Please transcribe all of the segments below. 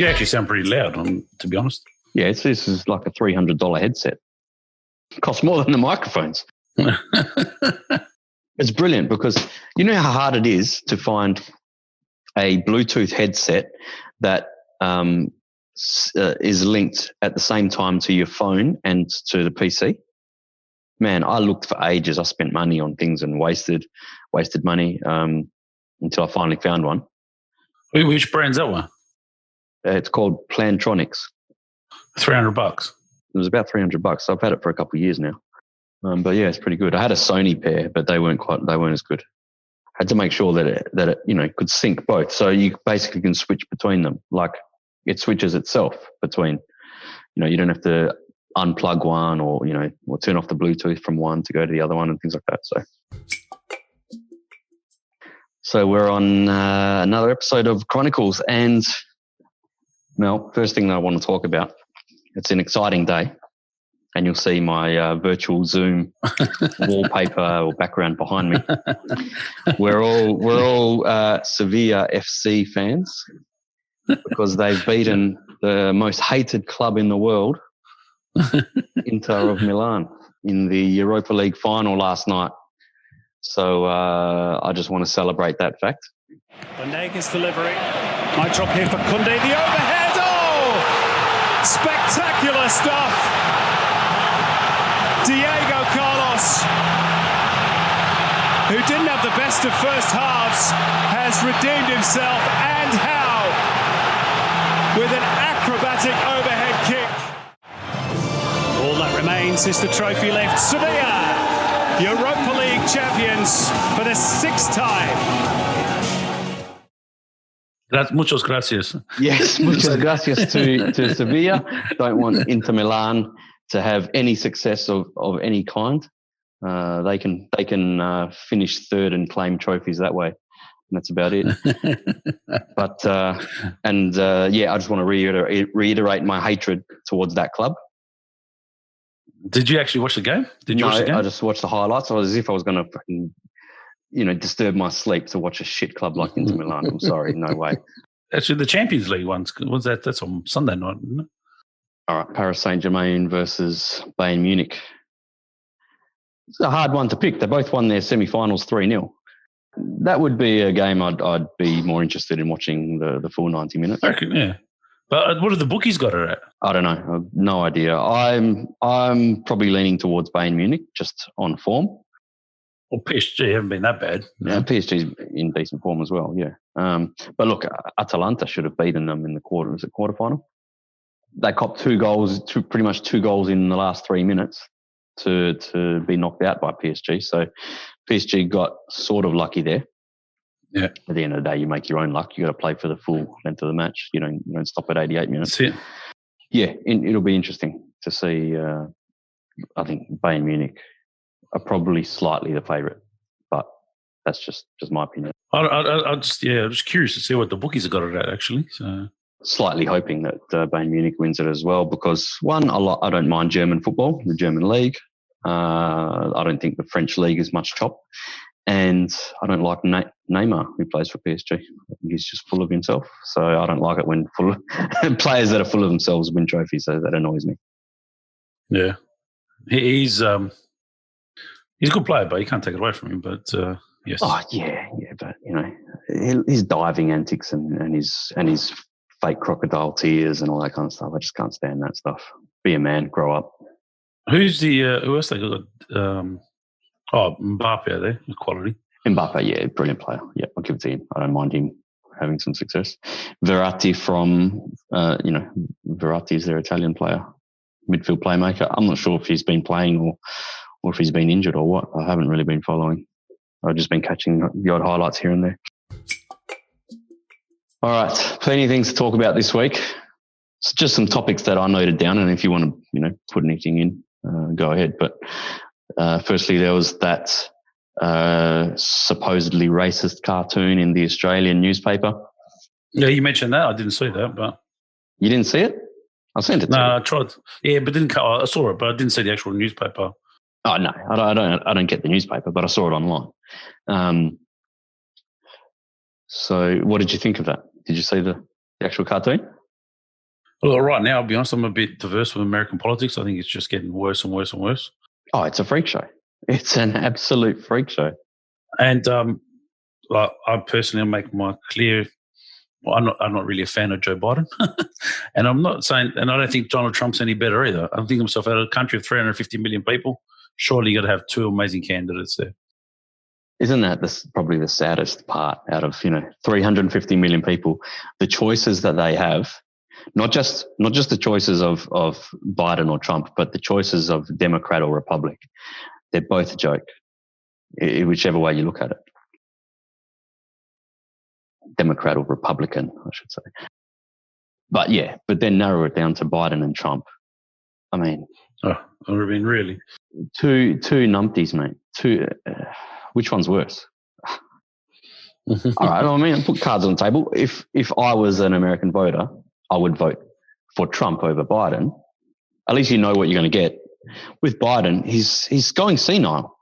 You actually sound pretty loud, to be honest. Yeah, this is like a $300 headset. It costs more than the microphones. It's brilliant because you know how hard it is to find a Bluetooth headset that is linked at the same time to your phone and to the PC. Man, I looked for ages. I spent money on things and wasted money until I finally found one. Which brand's that one? It's called Plantronics. $300. It was about $300. I've had it for a couple of years now. But yeah, it's pretty good. I had a Sony pair, but they weren't as good. I had to make sure that it could sync both. So you basically can switch between them. Like it switches itself between, you don't have to unplug one or turn off the Bluetooth from one to go to the other one and things like that. So we're on another episode of Chronicles, and Mel, first thing that I want to talk about, it's an exciting day, and you'll see my virtual Zoom wallpaper or background behind me. We're all Sevilla FC fans because they've beaten the most hated club in the world, Inter of Milan, in the Europa League final last night. So I just want to celebrate that fact. Bonega's delivery. Might drop here for Kunde. The overhead. Oh! Spectacular stuff. Diego Carlos, who didn't have the best of first halves, has redeemed himself, and how, with an acrobatic overhead kick. All that remains is the trophy left. Sevilla, Europa League champions for the 6th time. Muchas gracias. Yes, muchas gracias to Sevilla. Don't want Inter Milan to have any success of any kind. They can finish third and claim trophies that way. And that's about it. But I just want to reiterate my hatred towards that club. Did you actually watch the game? No, I just watched the highlights. As if I was going to fucking, disturb my sleep to watch a shit club like Inter Milan. I'm sorry, no way. Actually, the Champions League ones, that's on Sunday night, isn't it? All right, Paris Saint-Germain versus Bayern Munich. It's a hard one to pick. They both won their semi-finals 3-0. That would be a game I'd be more interested in watching the full 90 minutes. Okay, yeah. But what have the bookies got it at? I don't know. I've no idea. I'm probably leaning towards Bayern Munich just on form. Well, PSG haven't been that bad. Yeah, PSG's in decent form as well, yeah. But look, Atalanta should have beaten them in the quarterfinal. They copped pretty much two goals in the last 3 minutes to be knocked out by PSG. So PSG got sort of lucky there. Yeah. At the end of the day, you make your own luck. You got to play for the full length of the match. You don't stop at 88 minutes. That's it. Yeah, it'll be interesting to see. I think Bayern Munich are probably slightly the favourite, but that's just my opinion. Well, right now, I'll be honest, I'm a bit diverse with American politics. I think it's just getting worse and worse and worse. Oh, it's a freak show. It's an absolute freak show. And I personally make my clear. Well, I'm not really a fan of Joe Biden, and I'm not saying, and I don't think Donald Trump's any better either. I think himself out of a country of 350 million people, surely you got to have two amazing candidates there. Isn't that probably the saddest part out of 350 million people? The choices that they have, not just the choices of Biden or Trump, but the choices of Democrat or Republic. They're both a joke, whichever way you look at it. Democrat or Republican, I should say. But then narrow it down to Biden and Trump. I mean, really, two numpties, mate. Which one's worse? All right, I mean, put cards on the table. If I was an American voter, I would vote for Trump over Biden. At least you know what you're going to get. With Biden, he's going senile.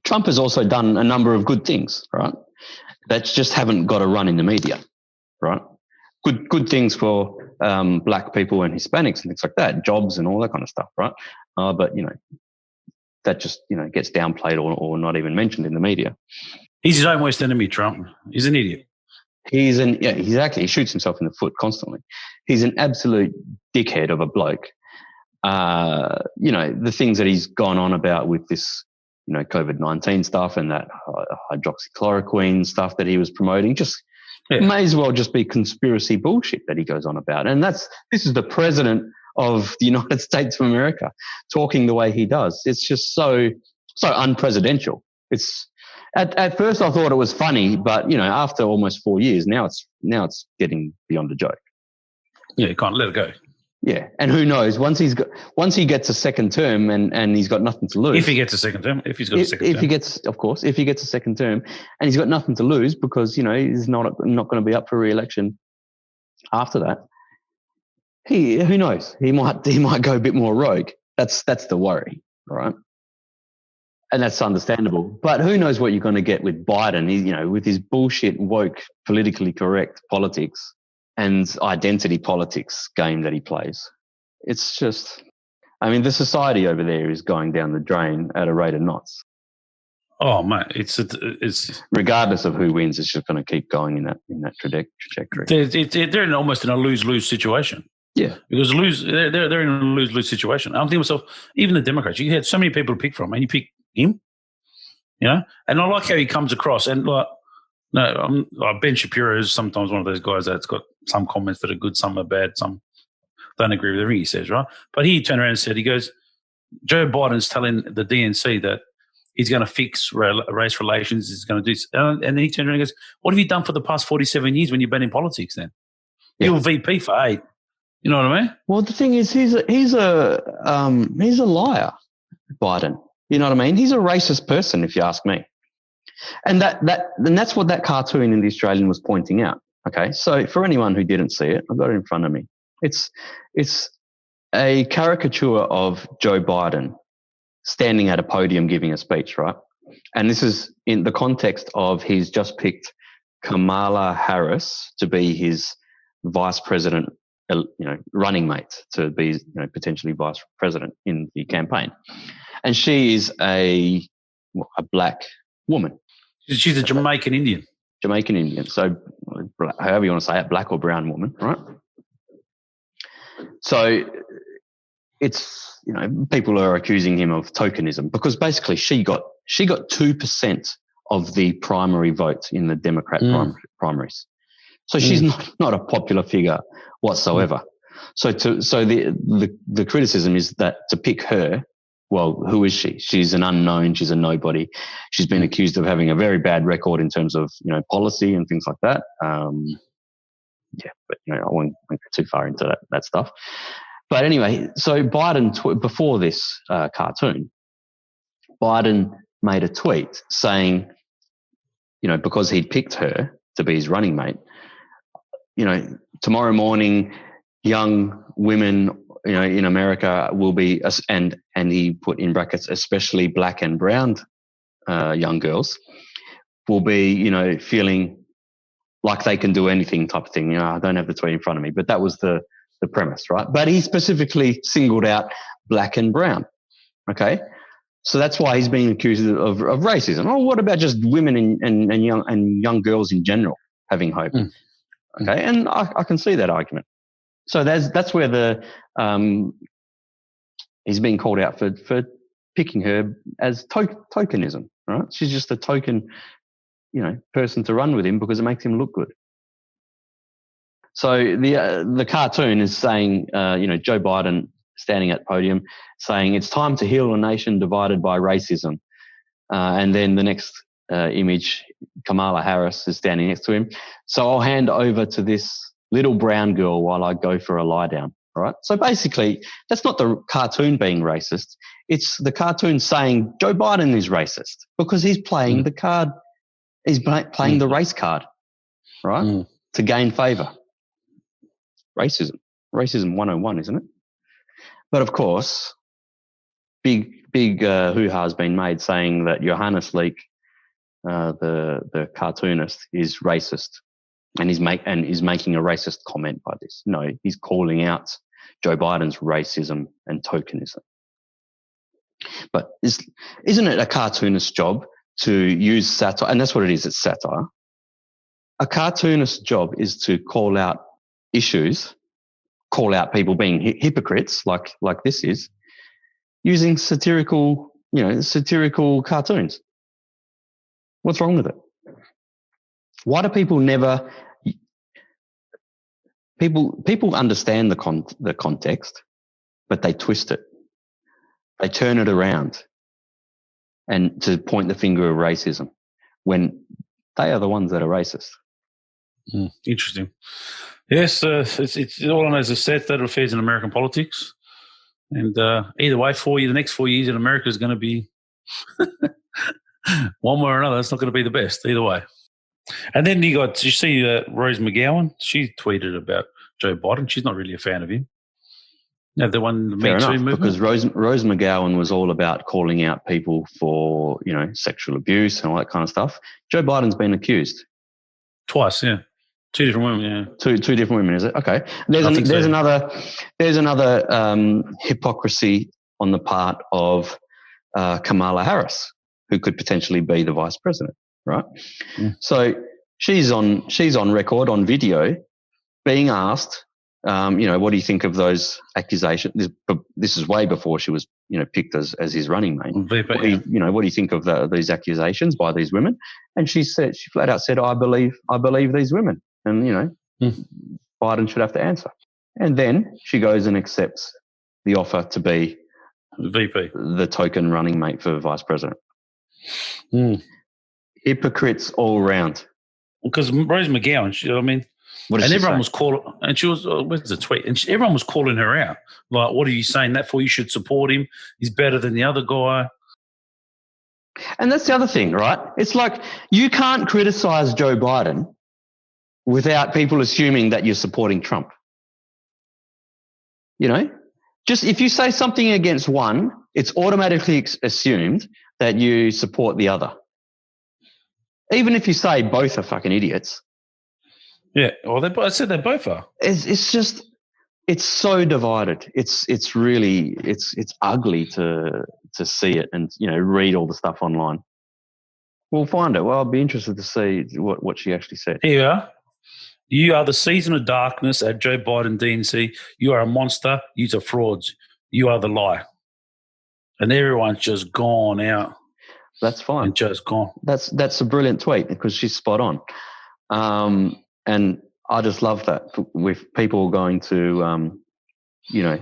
Trump has also done a number of good things, right? That just haven't got a run in the media, right? Good things for black people and Hispanics and things like that, jobs and all that kind of stuff, right? But that just gets downplayed or not even mentioned in the media. He's his own worst enemy, Trump. He's an idiot. Exactly. He shoots himself in the foot constantly. He's an absolute dickhead of a bloke. The things that he's gone on about with this, COVID-19 stuff and that hydroxychloroquine stuff that he was promoting, may as well just be conspiracy bullshit that he goes on about. And this is the president of the United States of America talking the way he does. It's just so unpresidential. It's at first I thought it was funny, but after almost 4 years, now it's getting beyond a joke. Yeah, you can't let it go. Yeah, and who knows? Once he gets a second term and he's got nothing to lose. If he gets a second term, if he gets a second term, and he's got nothing to lose because he's not going to be up for re-election after that. Who knows? He might go a bit more rogue. That's the worry, right? And that's understandable. But who knows what you're going to get with Biden? He, with his bullshit woke, politically correct politics and identity politics game that he plays. It's just, the society over there is going down the drain at a rate of knots. Oh, mate, it's regardless of who wins, it's just going to keep going in that trajectory. They're almost in a lose-lose situation. Yeah, because they're in a lose-lose situation. I'm thinking to myself, even the Democrats, you had so many people to pick from, and you pick him, and I like how he comes across. And Ben Shapiro is sometimes one of those guys that's got some comments that are good, some are bad, some don't agree with everything he says, right? But he turned around and said, he goes, Joe Biden's telling the DNC that he's going to fix race relations, he's going to do, and then he turned around and goes, what have you done for the past 47 years when you've been in politics then? You were VP for 8. You know what I mean? Well, the thing is, he's a liar, Biden. You know what I mean? He's a racist person, if you ask me. And that's what that cartoon in The Australian was pointing out. Okay, so for anyone who didn't see it, I've got it in front of me. It's a caricature of Joe Biden standing at a podium giving a speech, right? And this is in the context of he's just picked Kamala Harris to be his vice president, running mate to be, potentially vice president in the campaign. And she is a black woman. She's a Jamaican Indian. So however you want to say it, black or brown woman, right? So it's, people are accusing him of tokenism because basically she got 2% of the primary vote in the Democrat primaries. So she's not a popular figure whatsoever. So the criticism is that to pick her, well, who is she? She's an unknown. She's a nobody. She's been accused of having a very bad record in terms of policy and things like that. But I won't go too far into that stuff. But anyway, so Biden before this cartoon, Biden made a tweet saying, because he'd picked her to be his running mate, tomorrow morning, young women, in America will be, and he put in brackets, especially black and brown young girls, will be, feeling like they can do anything type of thing. You know, I don't have the tweet in front of me, but that was the premise, right? But he specifically singled out black and brown. Okay. So that's why he's being accused of racism. Oh, what about just women and young girls in general having hope? Okay. And I can see that argument. So that's where he's being called out for picking her as tokenism, right? She's just a token, person to run with him because it makes him look good. So the cartoon is saying, Joe Biden standing at the podium saying it's time to heal a nation divided by racism. And then the next image, Kamala Harris is standing next to him. So I'll hand over to this little brown girl while I go for a lie down. All right. So basically, that's not the cartoon being racist. It's the cartoon saying Joe Biden is racist because he's playing the card. He's playing the race card, right? To gain favor. Racism 101, isn't it? But of course, big hoo-ha has been made saying that Johannes Leek, the cartoonist, is racist, and is making a racist comment by this. No, he's calling out Joe Biden's racism and tokenism. But isn't it a cartoonist's job to use satire? And that's what it is. It's satire. A cartoonist's job is to call out issues, call out people being hypocrites, like this is, using satirical cartoons. What's wrong with it? Why do people never? People understand the context, but they twist it. They turn it around, and to point the finger of racism when they are the ones that are racist. Interesting. Yes, it's all on as a set affairs in American politics, and either way, the next 4 years in America is going to be one way or another. It's not going to be the best either way. And then you see Rose McGowan. She tweeted about Joe Biden. She's not really a fan of him. No, the one, the Me Too movement. Because Rose McGowan was all about calling out people for sexual abuse and all that kind of stuff. Joe Biden's been accused twice. Yeah. Two different women, yeah. Two different women, is it? Okay. There's another hypocrisy on the part of Kamala Harris, who could potentially be the vice president, right? So she's on record, on video, being asked, what do you think of those accusations? This is way before she was, picked as his running mate. What do you think of these accusations by these women? And she flat out said, I believe these women. And, Biden should have to answer. And then she goes and accepts the offer to be VP, the token running mate for vice president. Hypocrites all around. Because Rose McGowan, everyone was calling, and she was, where's the tweet? And everyone was calling her out. Like, what are you saying that for? You should support him. He's better than the other guy. And that's the other thing, right? It's like you can't criticize Joe Biden without people assuming that you're supporting Trump. Just if you say something against one, it's automatically assumed that you support the other. Even if you say both are fucking idiots. Yeah, well, I said they both are. It's just, it's so divided. It's really ugly to see it and read all the stuff online. We'll find it. Well, I'll be interested to see what she actually said. Here you are. You are the season of darkness at Joe Biden DNC. You are a monster. You are frauds. You are the lie. And everyone's just gone out. That's fine. And just gone. That's a brilliant tweet because she's spot on. And I just love that with people going to, she was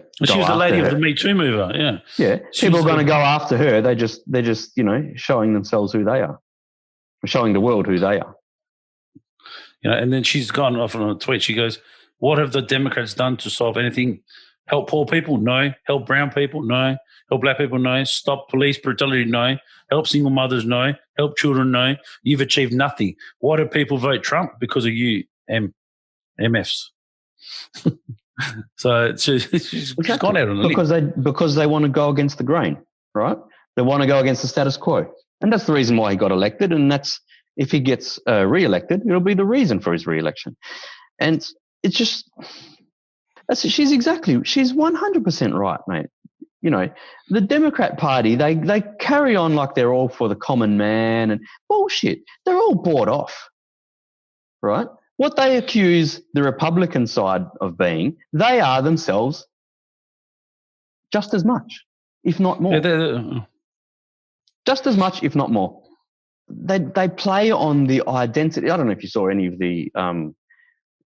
the lady of the Me Too mover. Yeah. Yeah. People are going to go after her. They're just showing themselves who they are, showing the world who they are. And then she's gone off on a tweet. She goes, what have the Democrats done to solve anything? Help poor people? No. Help brown people? No. Help black people? No. Stop police brutality? No. Help single mothers? No. Help children? No. You've achieved nothing. Why do people vote Trump? Because of you, MFs. So she's gone out on a because they want to go against the grain, right? They want to go against the status quo. And that's the reason why he got elected, and that's If he gets re-elected, it'll be the reason for his re-election. And it's just, she's 100% right, mate. You know, the Democrat Party, they carry on like they're all for the common man and bullshit. They're all bought off, right? What they accuse the Republican side of being, they are themselves just as much, if not more. Just as much, if not more. They play on the identity. I don't know if you saw any of the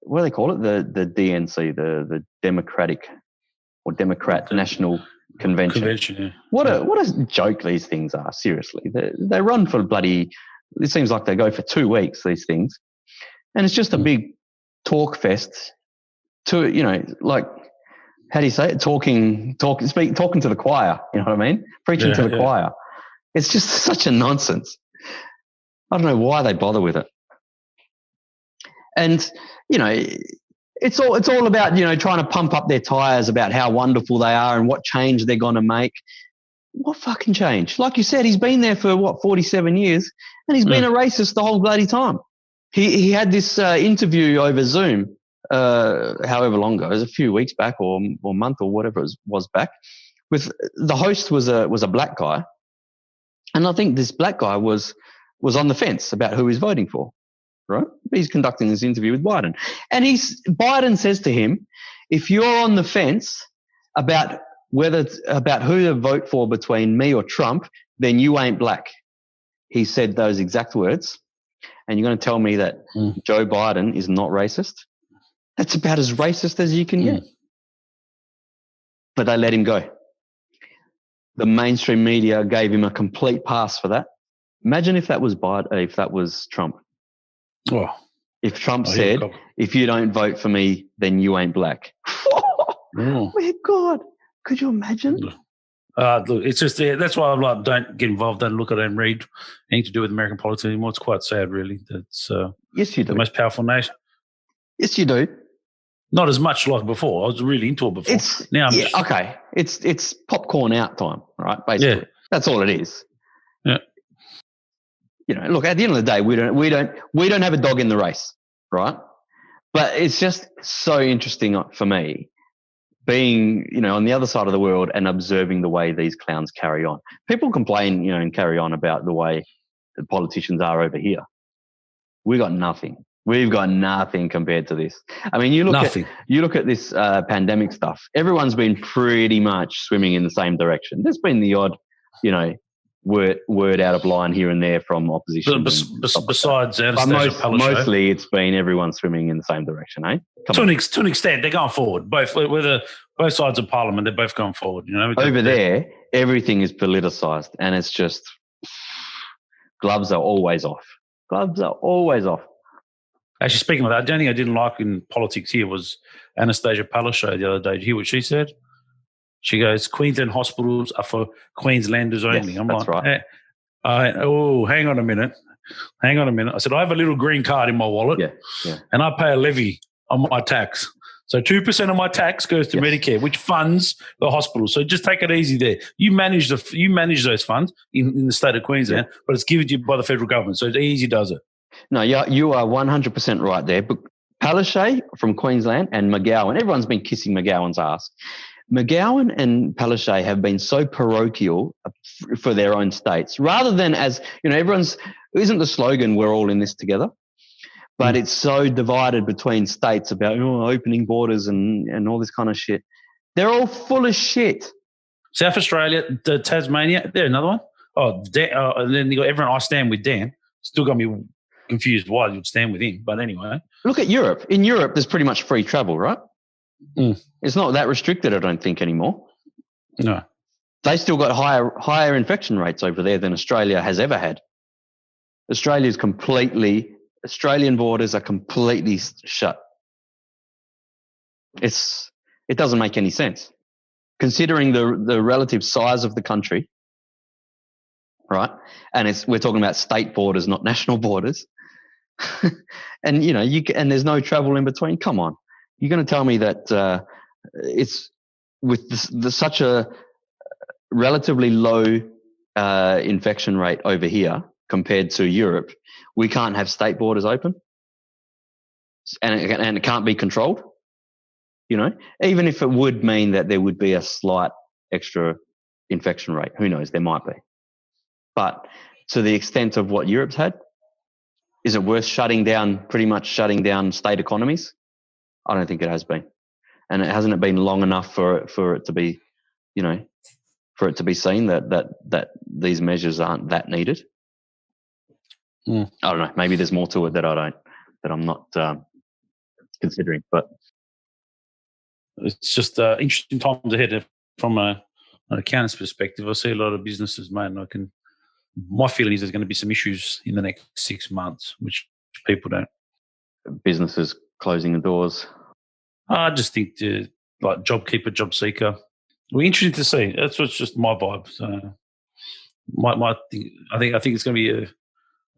what do they call it? The DNC, the Democratic or Democrat National Convention. Yeah. What a joke these things are. Seriously, they run for bloody. It seems like they go for 2 weeks. These things, and it's just a big talk fest. To like, how do you say it? Talking to the choir. You know what I mean? Preaching to the choir. It's just such a nonsense. I don't know why they bother with it. And, it's all about, trying to pump up their tires about how wonderful they are and what change they're going to make. What fucking change? Like you said, he's been there for 47 years and he's been a racist the whole bloody time. He had this interview over Zoom, however long ago, it was a few weeks back or month or whatever it was back, with the host was a black guy. And I think this black guy was on the fence about who he's voting for, right? He's conducting this interview with Biden. And Biden says to him, if you're on the fence about who to vote for between me or Trump, then you ain't black. He said those exact words. And you're going to tell me that Joe Biden is not racist? That's about as racist as you can get. But they let him go. The mainstream media gave him a complete pass for that. Imagine if that was Biden, if that was Trump. Oh. If Trump said, if you don't vote for me, then you ain't black. Oh, my God. Could you imagine? Look, it's just that's why I'm like, don't get involved, don't look at it and read anything to do with American politics anymore. It's quite sad, really. That's yes, you do. The most powerful nation. Yes, you do. Not as much like before. I was really into it before. Okay. It's popcorn out time, right? Basically, that's all it is. Yeah. Look, at the end of the day, we don't have a dog in the race, right? But it's just so interesting for me being, on the other side of the world and observing the way these clowns carry on. People complain, and carry on about the way the politicians are over here. We've got nothing compared to this. I mean, you look at this pandemic stuff. Everyone's been pretty much swimming in the same direction. There's been the odd, word out of line here and there from opposition. Besides Anastasia Palaszczuk, mostly it's been everyone swimming in the same direction, eh? To an extent, they're going forward. Both sides of Parliament, they're both going forward. Over there, everything is politicised, and it's just gloves are always off. Actually, speaking of that, the only thing I didn't like in politics here was Anastasia Palaszczuk the other day. Did you hear what she said? She goes, Queensland hospitals are for Queenslanders only. Yes, I'm that's like, right. Hang on a minute. I said, I have a little green card in my wallet and I pay a levy on my tax. So 2% of my tax goes to Medicare, which funds the hospital. So just take it easy there. You manage those funds in the state of Queensland, but it's given to you by the federal government. So it's easy does it. No, you are 100% right there. But Palaszczuk from Queensland and McGowan, everyone's been kissing McGowan's ass. McGowan and Palaszczuk have been so parochial for their own states, rather than as, isn't the slogan, we're all in this together? But it's so divided between states about opening borders and all this kind of shit. They're all full of shit. South Australia, the Tasmania, there another one. And then you got everyone, I stand with Dan. Still got me confused why you'd stand with him. But anyway. Look at Europe. In Europe, there's pretty much free travel, right? It's not that restricted, I don't think, anymore. No. They still got higher infection rates over there than Australia has ever had. Australian borders are completely shut. It doesn't make any sense. Considering the relative size of the country, right? And we're talking about state borders, not national borders. And, and there's no travel in between. Come on. You're going to tell me that it's with such a relatively low infection rate over here compared to Europe, we can't have state borders open, and it can't be controlled. Even if it would mean that there would be a slight extra infection rate, who knows? There might be, but to the extent of what Europe's had, is it worth pretty much shutting down state economies? I don't think it has been, and hasn't been long enough for it to be, for it to be seen that these measures aren't that needed. I don't know. Maybe there's more to it that I'm not considering, but it's just interesting times ahead from an accountant's perspective. I see a lot of businesses, mate, and my feeling is there's going to be some issues in the next 6 months, which people don't. Businesses closing the doors. I just think like job keeper, job seeker. We're interested to see. That's what's just my vibe. So my thing, I think it's going to be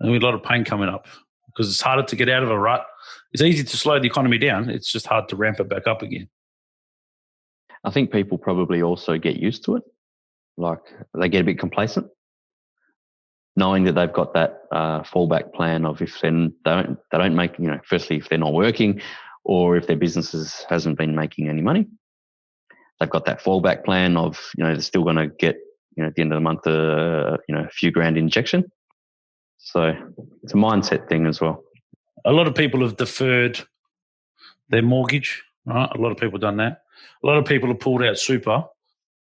a lot of pain coming up because it's harder to get out of a rut. It's easy to slow the economy down. It's just hard to ramp it back up again. I think people probably also get used to it. Like they get a bit complacent, knowing that they've got that fallback plan of if they don't make, firstly, if they're not working or if their businesses hasn't been making any money, they've got that fallback plan of, they're still going to get, at the end of the month, a few grand injection. So it's a mindset thing as well. A lot of people have deferred their mortgage, right? A lot of people have done that. A lot of people have pulled out super,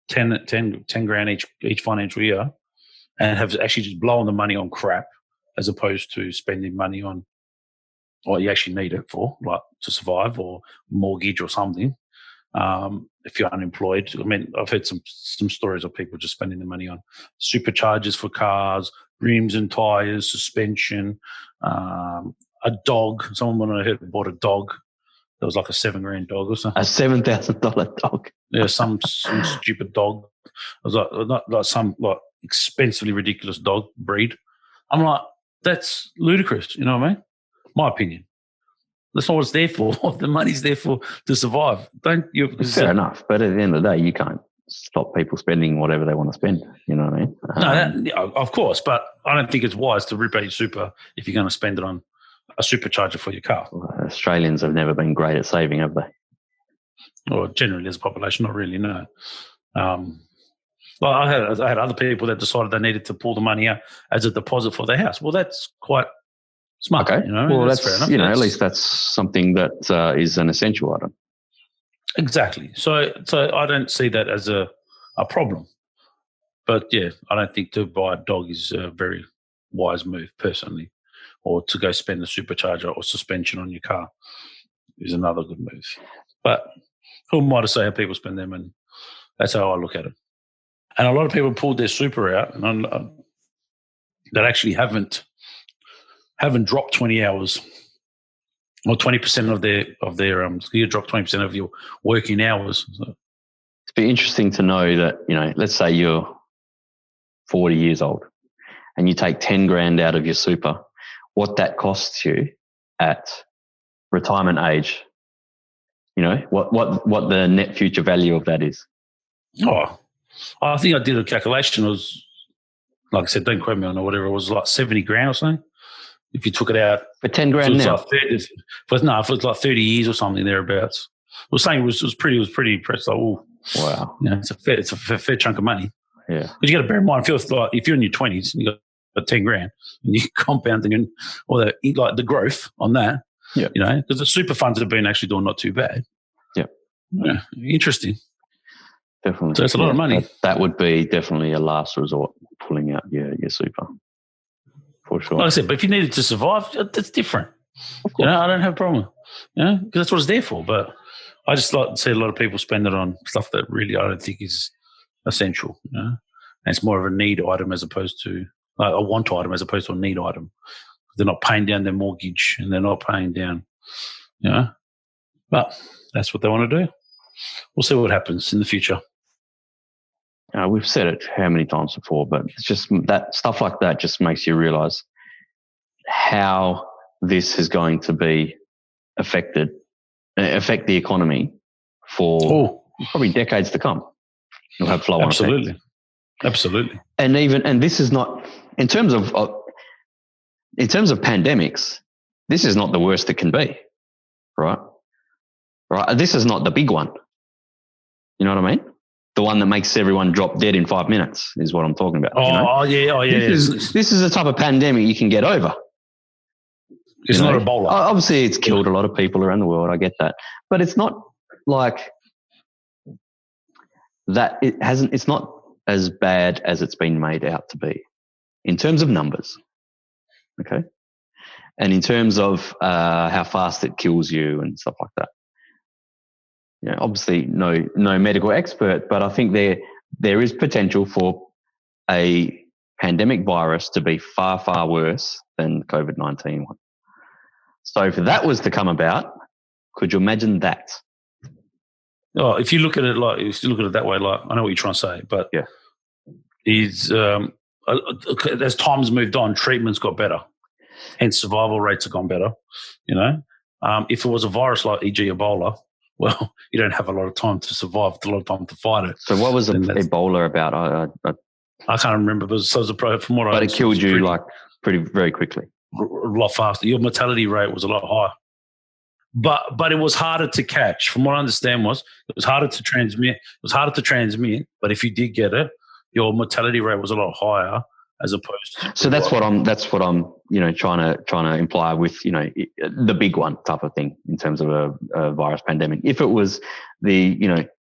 10 grand each financial year, and have actually just blown the money on crap as opposed to spending money on what you actually need it for, like to survive or mortgage or something. If you're unemployed, I mean, I've heard some stories of people just spending the money on superchargers for cars, rims and tyres, suspension, a dog. Someone I heard bought a dog. That was like a $7,000 dog or something. A $7,000 dog. Yeah, some stupid dog. It was like some expensively ridiculous dog breed. I'm like, that's ludicrous. You know what I mean? My opinion. That's not what it's there for. The money's there for to survive. Fair enough, but at the end of the day, you can't stop people spending whatever they want to spend. You know what I mean? Of course, but I don't think it's wise to rip out your super if you're going to spend it on a supercharger for your car. Well, Australians have never been great at saving, have they? Or generally as a population, not really, no. Well, I had other people that decided they needed to pull the money out as a deposit for their house. Well, that's quite smart. Okay. Well, that's fair enough. At least that's something that is an essential item. Exactly. So I don't see that as a problem. But, yeah, I don't think to buy a dog is a very wise move, personally. Or to go spend the supercharger or suspension on your car is another good move. But who am I to say how people spend their money? That's how I look at it. And a lot of people pulled their super out and that actually haven't dropped 20 hours or 20% of their you drop 20% of your working hours. So. It'd be interesting to know that, let's say you're 40 years old and you take 10 grand out of your super, what that costs you at retirement age, what the net future value of that is. Oh, I think I did a calculation. It was, like I said, don't quote me on it, whatever. It was like 70 grand or something. If you took it out. For 10 grand now? If it was like 30 years or something thereabouts. I was saying it was pretty impressed. Like, oh, wow. It's a fair chunk of money. Yeah. But you got to bear in mind, if you're in your 20s and you got 10 grand and you compounding or the growth on that, because the super funds have been actually doing not too bad. Yeah. Interesting. Definitely. So it's a lot of money. That would be definitely a last resort, pulling out your super. For sure. Like I said, but if you needed to survive, that's different. I don't have a problem. Because that's what it's there for. But I just like to see a lot of people spend it on stuff that really I don't think is essential. And it's more of a need item as opposed to a want item as opposed to a need item. They're not paying down their mortgage and they're not paying down, But that's what they want to do. We'll see what happens in the future. We've said it how many times before, but it's just that stuff like that just makes you realise how this is going to be affect the economy for probably decades to come. You'll have flow-on effects. Absolutely. And this is not in terms of in terms of pandemics, this is not the worst it can be, right? Right. This is not the big one. You know what I mean? The one that makes everyone drop dead in 5 minutes is what I'm talking about. Oh yeah. This is a type of pandemic you can get over. It's not Ebola. Obviously, it's killed a lot of people around the world. I get that, but it's not like that. It's not as bad as it's been made out to be in terms of numbers. Okay, and in terms of how fast it kills you and stuff like that. Obviously, no medical expert, but I think there is potential for a pandemic virus to be far, far worse than COVID-19 one. So if that was to come about, could you imagine that? Oh, if you look at it that way, like I know what you're trying to say, but yeah, as time's moved on, treatment's got better, and survival rates have gone better. If it was a virus like e.g. Ebola, well, you don't have a lot of time to survive, a lot of time to fight it. So what was Ebola about? I can't remember, but from what it killed you very quickly. A lot faster. Your mortality rate was a lot higher, but it was harder to catch. From what I understand, it was harder to transmit. But if you did get it, your mortality rate was a lot higher as opposed to. So that's what I'm trying to imply with the big one type of thing in terms of a virus pandemic. If it was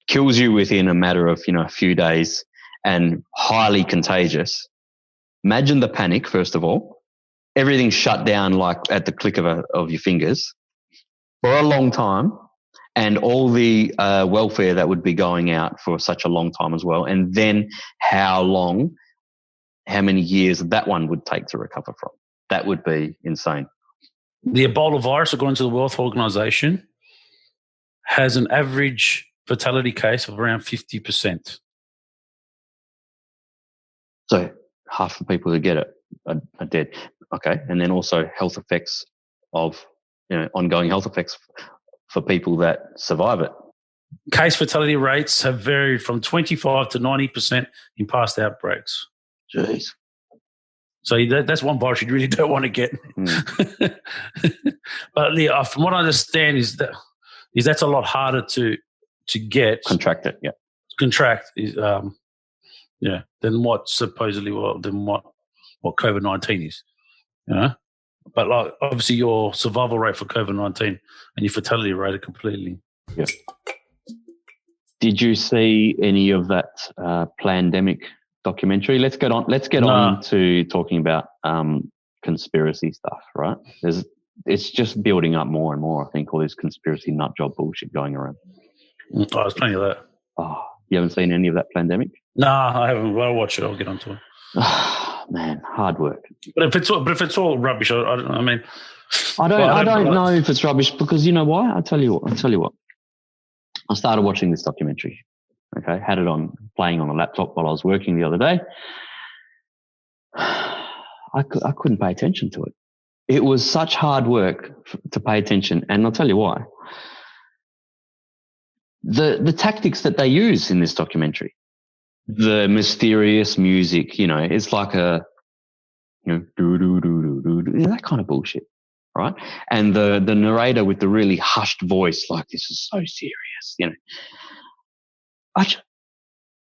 kills you within a matter of a few days and highly contagious, imagine the panic first of all. Everything's shut down like at the click of your fingers for a long time, and all the welfare that would be going out for such a long time as well. And then how many years that one would take to recover from. That would be insane. The Ebola virus, according to the World Health Organization, has an average fatality case of around 50%. So half the people who get it are dead. Okay, and then also health effects of ongoing health effects for people that survive it. Case fatality rates have varied from 25 to 90% in past outbreaks. Jeez. So that's one virus you really don't want to get. But from what I understand is that's a lot harder to get. Contract it, yeah. Contract is than what COVID-19 is. But obviously your survival rate for COVID-19 and your fatality rate are completely. Yeah. Did you see any of that Plandemic documentary? Let's get on to talking about conspiracy stuff, right? It's just building up more and more, I think, all this conspiracy nut job bullshit going around. Oh, there's plenty of that. Oh, you haven't seen any of that Plandemic? No, I haven't. I'll watch it. I'll get onto it. Man, hard work. But if it's all rubbish, I mean, I don't know if it's rubbish because you know why? I'll tell you what. I started watching this documentary. Okay, had it playing on the laptop while I was working the other day. I couldn't pay attention to it. It was such hard work to pay attention, and I'll tell you why. The tactics that they use in this documentary. The mysterious music, it's like a, that kind of bullshit, right? And the narrator with the really hushed voice, like, this is so serious,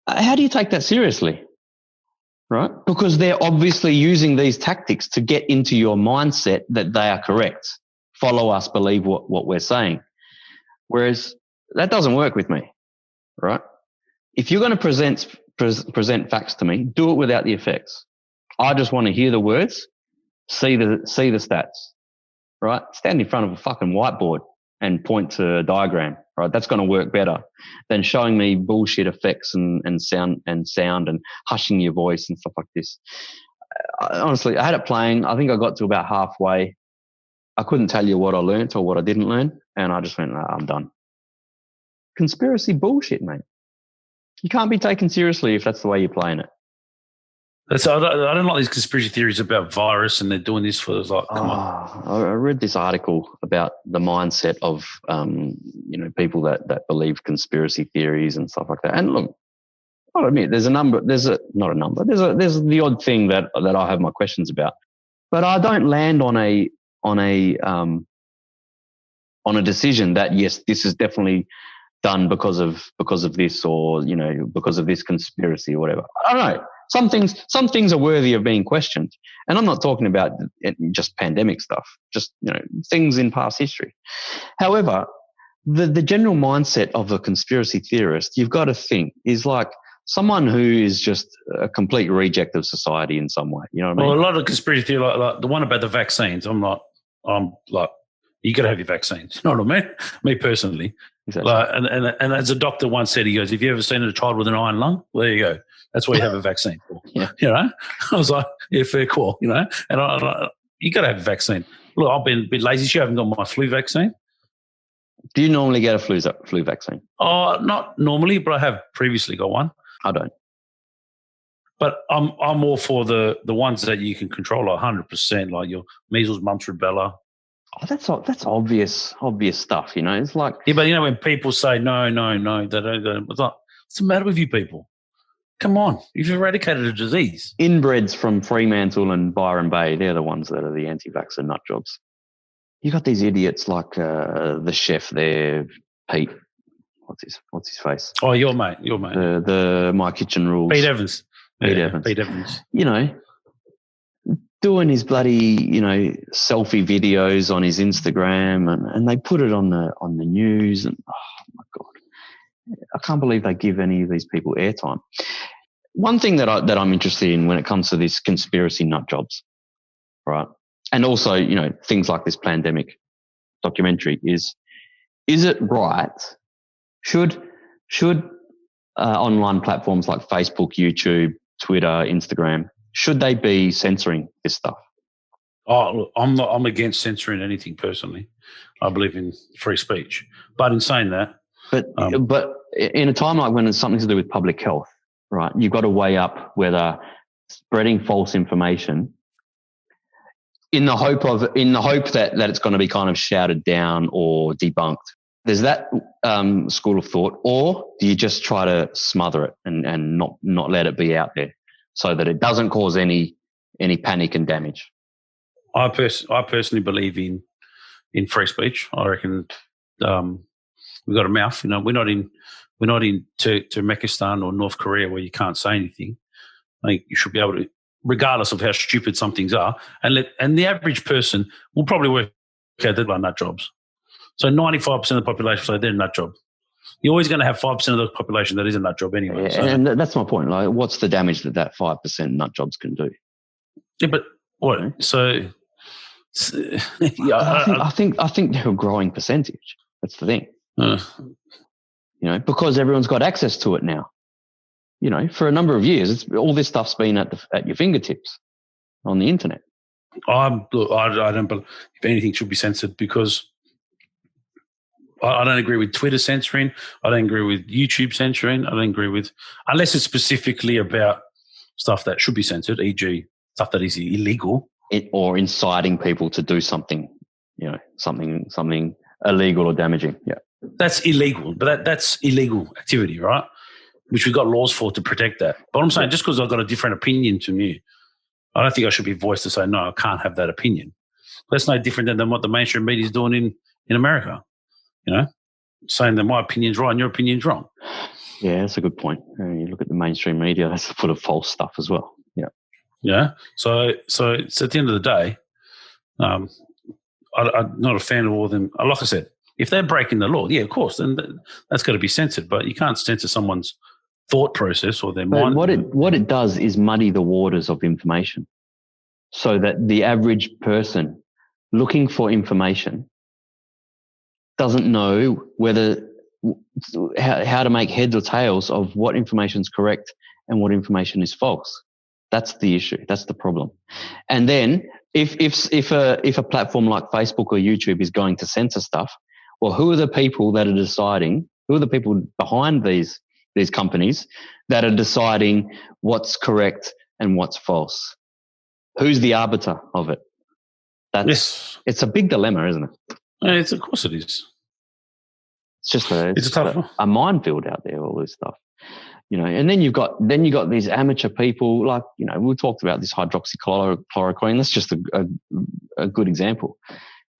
How do you take that seriously, right? Because they're obviously using these tactics to get into your mindset that they are correct. Follow us, believe what we're saying. Whereas that doesn't work with me, right? If you're going to present facts to me, do it without the effects. I just want to hear the words, see the stats, right? Stand in front of a fucking whiteboard and point to a diagram, right? That's going to work better than showing me bullshit effects and sound and hushing your voice and stuff like this. Honestly, I had it playing. I think I got to about halfway. I couldn't tell you what I learnt or what I didn't learn, and I just went, nah, I'm done. Conspiracy bullshit, mate. You can't be taken seriously if that's the way you're playing it. I don't like these conspiracy theories about virus and they're doing this for come on. I read this article about the mindset of people that believe conspiracy theories and stuff like that. And look, I'll admit there's the odd thing that I have my questions about. But I don't land on a decision that yes, this is definitely done because of this, or because of this conspiracy or whatever. I don't know. Some things are worthy of being questioned, and I'm not talking about just pandemic stuff, just things in past history. However, the general mindset of a conspiracy theorist, you've got to think, is like someone who is just a complete reject of society in some way. You know what I mean? Well, a lot of conspiracy theory, like the one about the vaccines, I'm like, you got to have your vaccines. You know what I mean? Me personally. Exactly. And as a doctor once said, he goes, "Have you ever seen a child with an iron lung? Well, there you go. That's why you have a vaccine for." Yeah. I was like, yeah, fair call, and you got to have a vaccine. Look, I've been a bit lazy. I haven't got my flu vaccine. Do you normally get a flu vaccine? Oh, not normally, but I have previously got one. I don't. But I'm all for the ones that you can control 100%, like your measles, mumps, rubella. Oh, that's obvious stuff. It's like, yeah, but when people say no, they don't. It's like, what's the matter with you people? Come on, you've eradicated a disease. Inbreds from Fremantle and Byron Bay, they're the ones that are the anti-vaxxer nut jobs. You got these idiots like the chef there, Pete. What's his face? Oh, your mate. The My Kitchen Rules. Pete Evans. Pete Evans. Doing his bloody, selfie videos on his Instagram, and they put it on the news, and oh my God, I can't believe they give any of these people airtime. One thing that I'm interested in when it comes to this conspiracy nut jobs, right? And also, things like this pandemic documentary is it right? Should online platforms like Facebook, YouTube, Twitter, Instagram, should they be censoring this stuff? Oh, look, I'm against censoring anything personally. I believe in free speech. But in saying that, but in a time like when it's something to do with public health, right? You've got to weigh up whether spreading false information in the hope that it's going to be kind of shouted down or debunked. There's that school of thought, or do you just try to smother it and not let it be out there so that it doesn't cause any panic and damage? I personally believe in free speech. I reckon we've got a mouth. We're not in Turkmenistan or North Korea where you can't say anything. I think you should be able to, regardless of how stupid some things are, and the average person will probably work out they're nut jobs. So 95% of the population say they're a nut job. You're always going to have 5% of the population that is a nut job anyway. Yeah, so. And that's my point. Like, what's the damage that 5% nut jobs can do? Yeah, but what? So yeah, I think they're a growing percentage. That's the thing. Because everyone's got access to it now. For a number of years, all this stuff's been at your fingertips on the internet. I don't believe if anything should be censored, because I don't agree with Twitter censoring. I don't agree with YouTube censoring. I don't agree with, unless it's specifically about stuff that should be censored, e.g. stuff that is illegal. Or inciting people to do something, something illegal or damaging. Yeah. That's illegal, but that's illegal activity, right? Which we've got laws for to protect that. But I'm saying, just because I've got a different opinion to you, I don't think I should be voiced to say, no, I can't have that opinion. That's no different than what the mainstream media is doing in America, saying that my opinion's right and your opinion's wrong. Yeah, that's a good point. You look at the mainstream media, that's full of false stuff as well. Yeah. Yeah. So it's at the end of the day, I'm not a fan of all of them. Like I said, if they're breaking the law, yeah, of course, then that's got to be censored. But you can't censor someone's thought process or their mind. What it does is muddy the waters of information, so that the average person looking for information doesn't know how to make heads or tails of what information is correct and what information is false. That's the issue. That's the problem. And then if a platform like Facebook or YouTube is going to censor stuff, well, who are the people that are deciding? Who are the people behind these companies that are deciding what's correct and what's false? Who's the arbiter of it? It's a big dilemma, isn't it? Yeah, of course it is. It's just a minefield out there, all this stuff. And then you got these amateur people, like, we talked about this hydroxychloroquine. That's just a good example.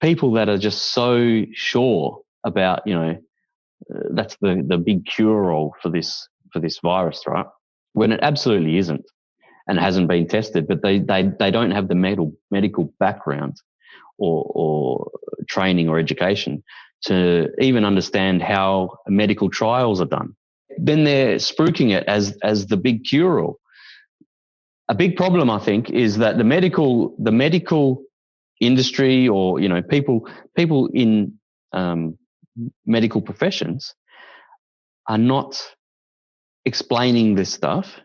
People that are just so sure about, that's the big cure-all for this virus, right? When it absolutely isn't and hasn't been tested, but they don't have the medical background or training or education to even understand how medical trials are done. Then they're spruiking it as the big cure-all. A big problem, I think, is that the medical industry, or people in medical professions are not explaining this stuff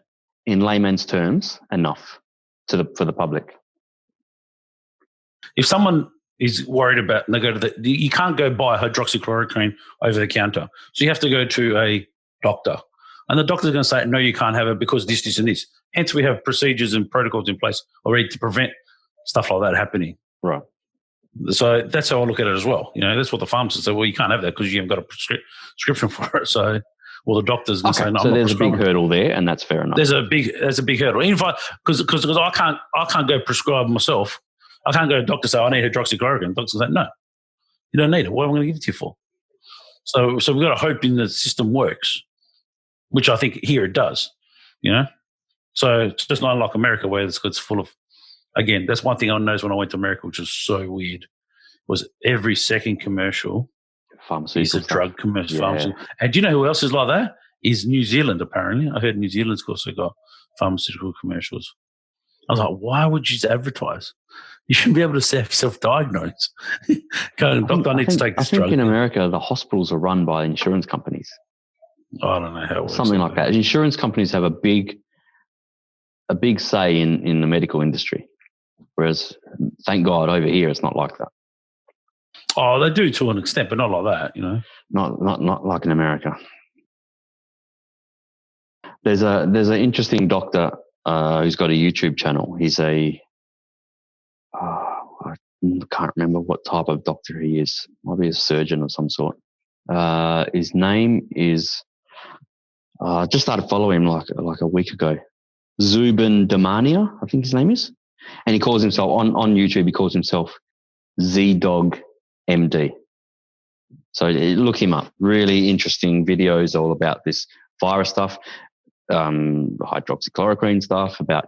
in layman's terms enough for the public. If someone is worried about, and they go to you can't go buy hydroxychloroquine over the counter. So you have to go to a doctor. And the doctor's going to say, no, you can't have it because this, and this. Hence, we have procedures and protocols in place already to prevent stuff like that happening. Right. So that's how I look at it as well. That's what the pharmacist say, well, you can't have that because you haven't got a prescription for it. So, well, the doctor's going to say, no, so there's a big hurdle there, and that's fair enough. There's a big hurdle. Because I can't go prescribe myself. I can't go to the doctor and say, I need hydroxychloroquine. The doctor's like, no, you don't need it. What am I going to give it to you for? So we've got to hope in the system works, which I think here it does, So it's just not like America where it's full of, again, that's one thing I noticed when I went to America, which was so weird, was every second commercial is a drug commercial. Yeah. Pharmaceutical. And do you know who else is like that? Is New Zealand, apparently. I heard New Zealand's also got pharmaceutical commercials. I was like, why would you advertise? You shouldn't be able to self-diagnose. Doctor, I need to take this drug. I think in America, the hospitals are run by insurance companies. I don't know how it works. Something like that. Insurance companies have a big say in the medical industry. Whereas, thank God, over here, it's not like that. Oh, they do to an extent, but not like that, Not like in America. There's an interesting doctor who's got a YouTube channel. He's I can't remember what type of doctor he is. Might be a surgeon of some sort. His name is, I just started following him like a week ago. Zubin Damania, I think his name is. And he calls himself, on YouTube, he calls himself Z-Dog MD. So look him up. Really interesting videos all about this virus stuff, hydroxychloroquine stuff, about,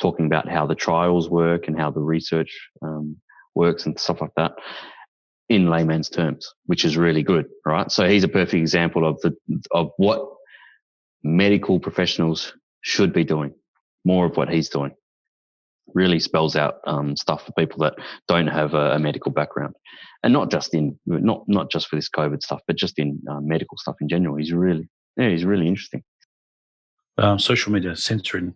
talking about how the trials work and how the research works and stuff like that in layman's terms, which is really good, right? So he's a perfect example of what medical professionals should be doing, more of what he's doing. Really spells out stuff for people that don't have a medical background, and not just for this COVID stuff, but just in medical stuff in general. He's really interesting. Social media censoring,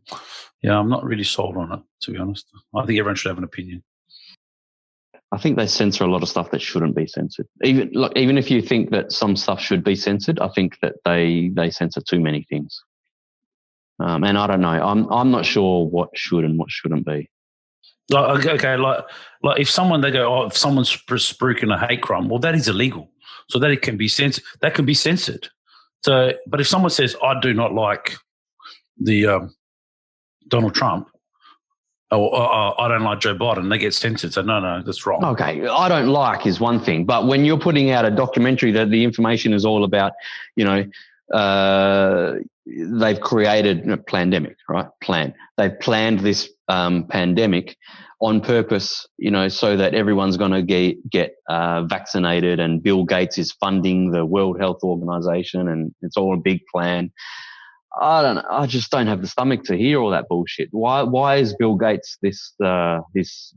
I'm not really sold on it, to be honest. I think everyone should have an opinion. I think they censor a lot of stuff that shouldn't be censored. Even if you think that some stuff should be censored, I think that they censor too many things. And I don't know. I'm not sure what should and what shouldn't be. Like if if someone's spruiking a hate crime, well, that is illegal. So that it can be censored. That can be censored. So, but if someone says, I do not like the Donald Trump, or I don't like Joe Biden, they get censored. So no, that's wrong. Okay, I don't like is one thing, but when you're putting out a documentary that the information is all about, they've created a pandemic, right? They've planned this pandemic on purpose, so that everyone's going to get vaccinated, and Bill Gates is funding the World Health Organization, and it's all a big plan. I don't know. I just don't have the stomach to hear all that bullshit. Why is Bill Gates this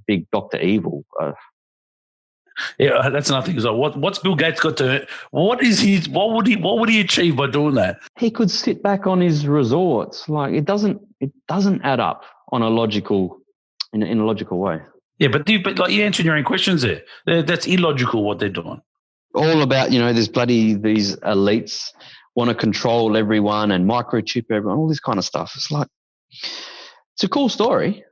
big Dr. Evil? Yeah, that's another thing. So what's Bill Gates got to? What would he achieve by doing that? He could sit back on his resorts. Like it doesn't add up on a logical in a logical way. Yeah, but you're answering your own questions there. That's illogical what they're doing. All about these elites want to control everyone and microchip everyone, all this kind of stuff. It's like, it's a cool story,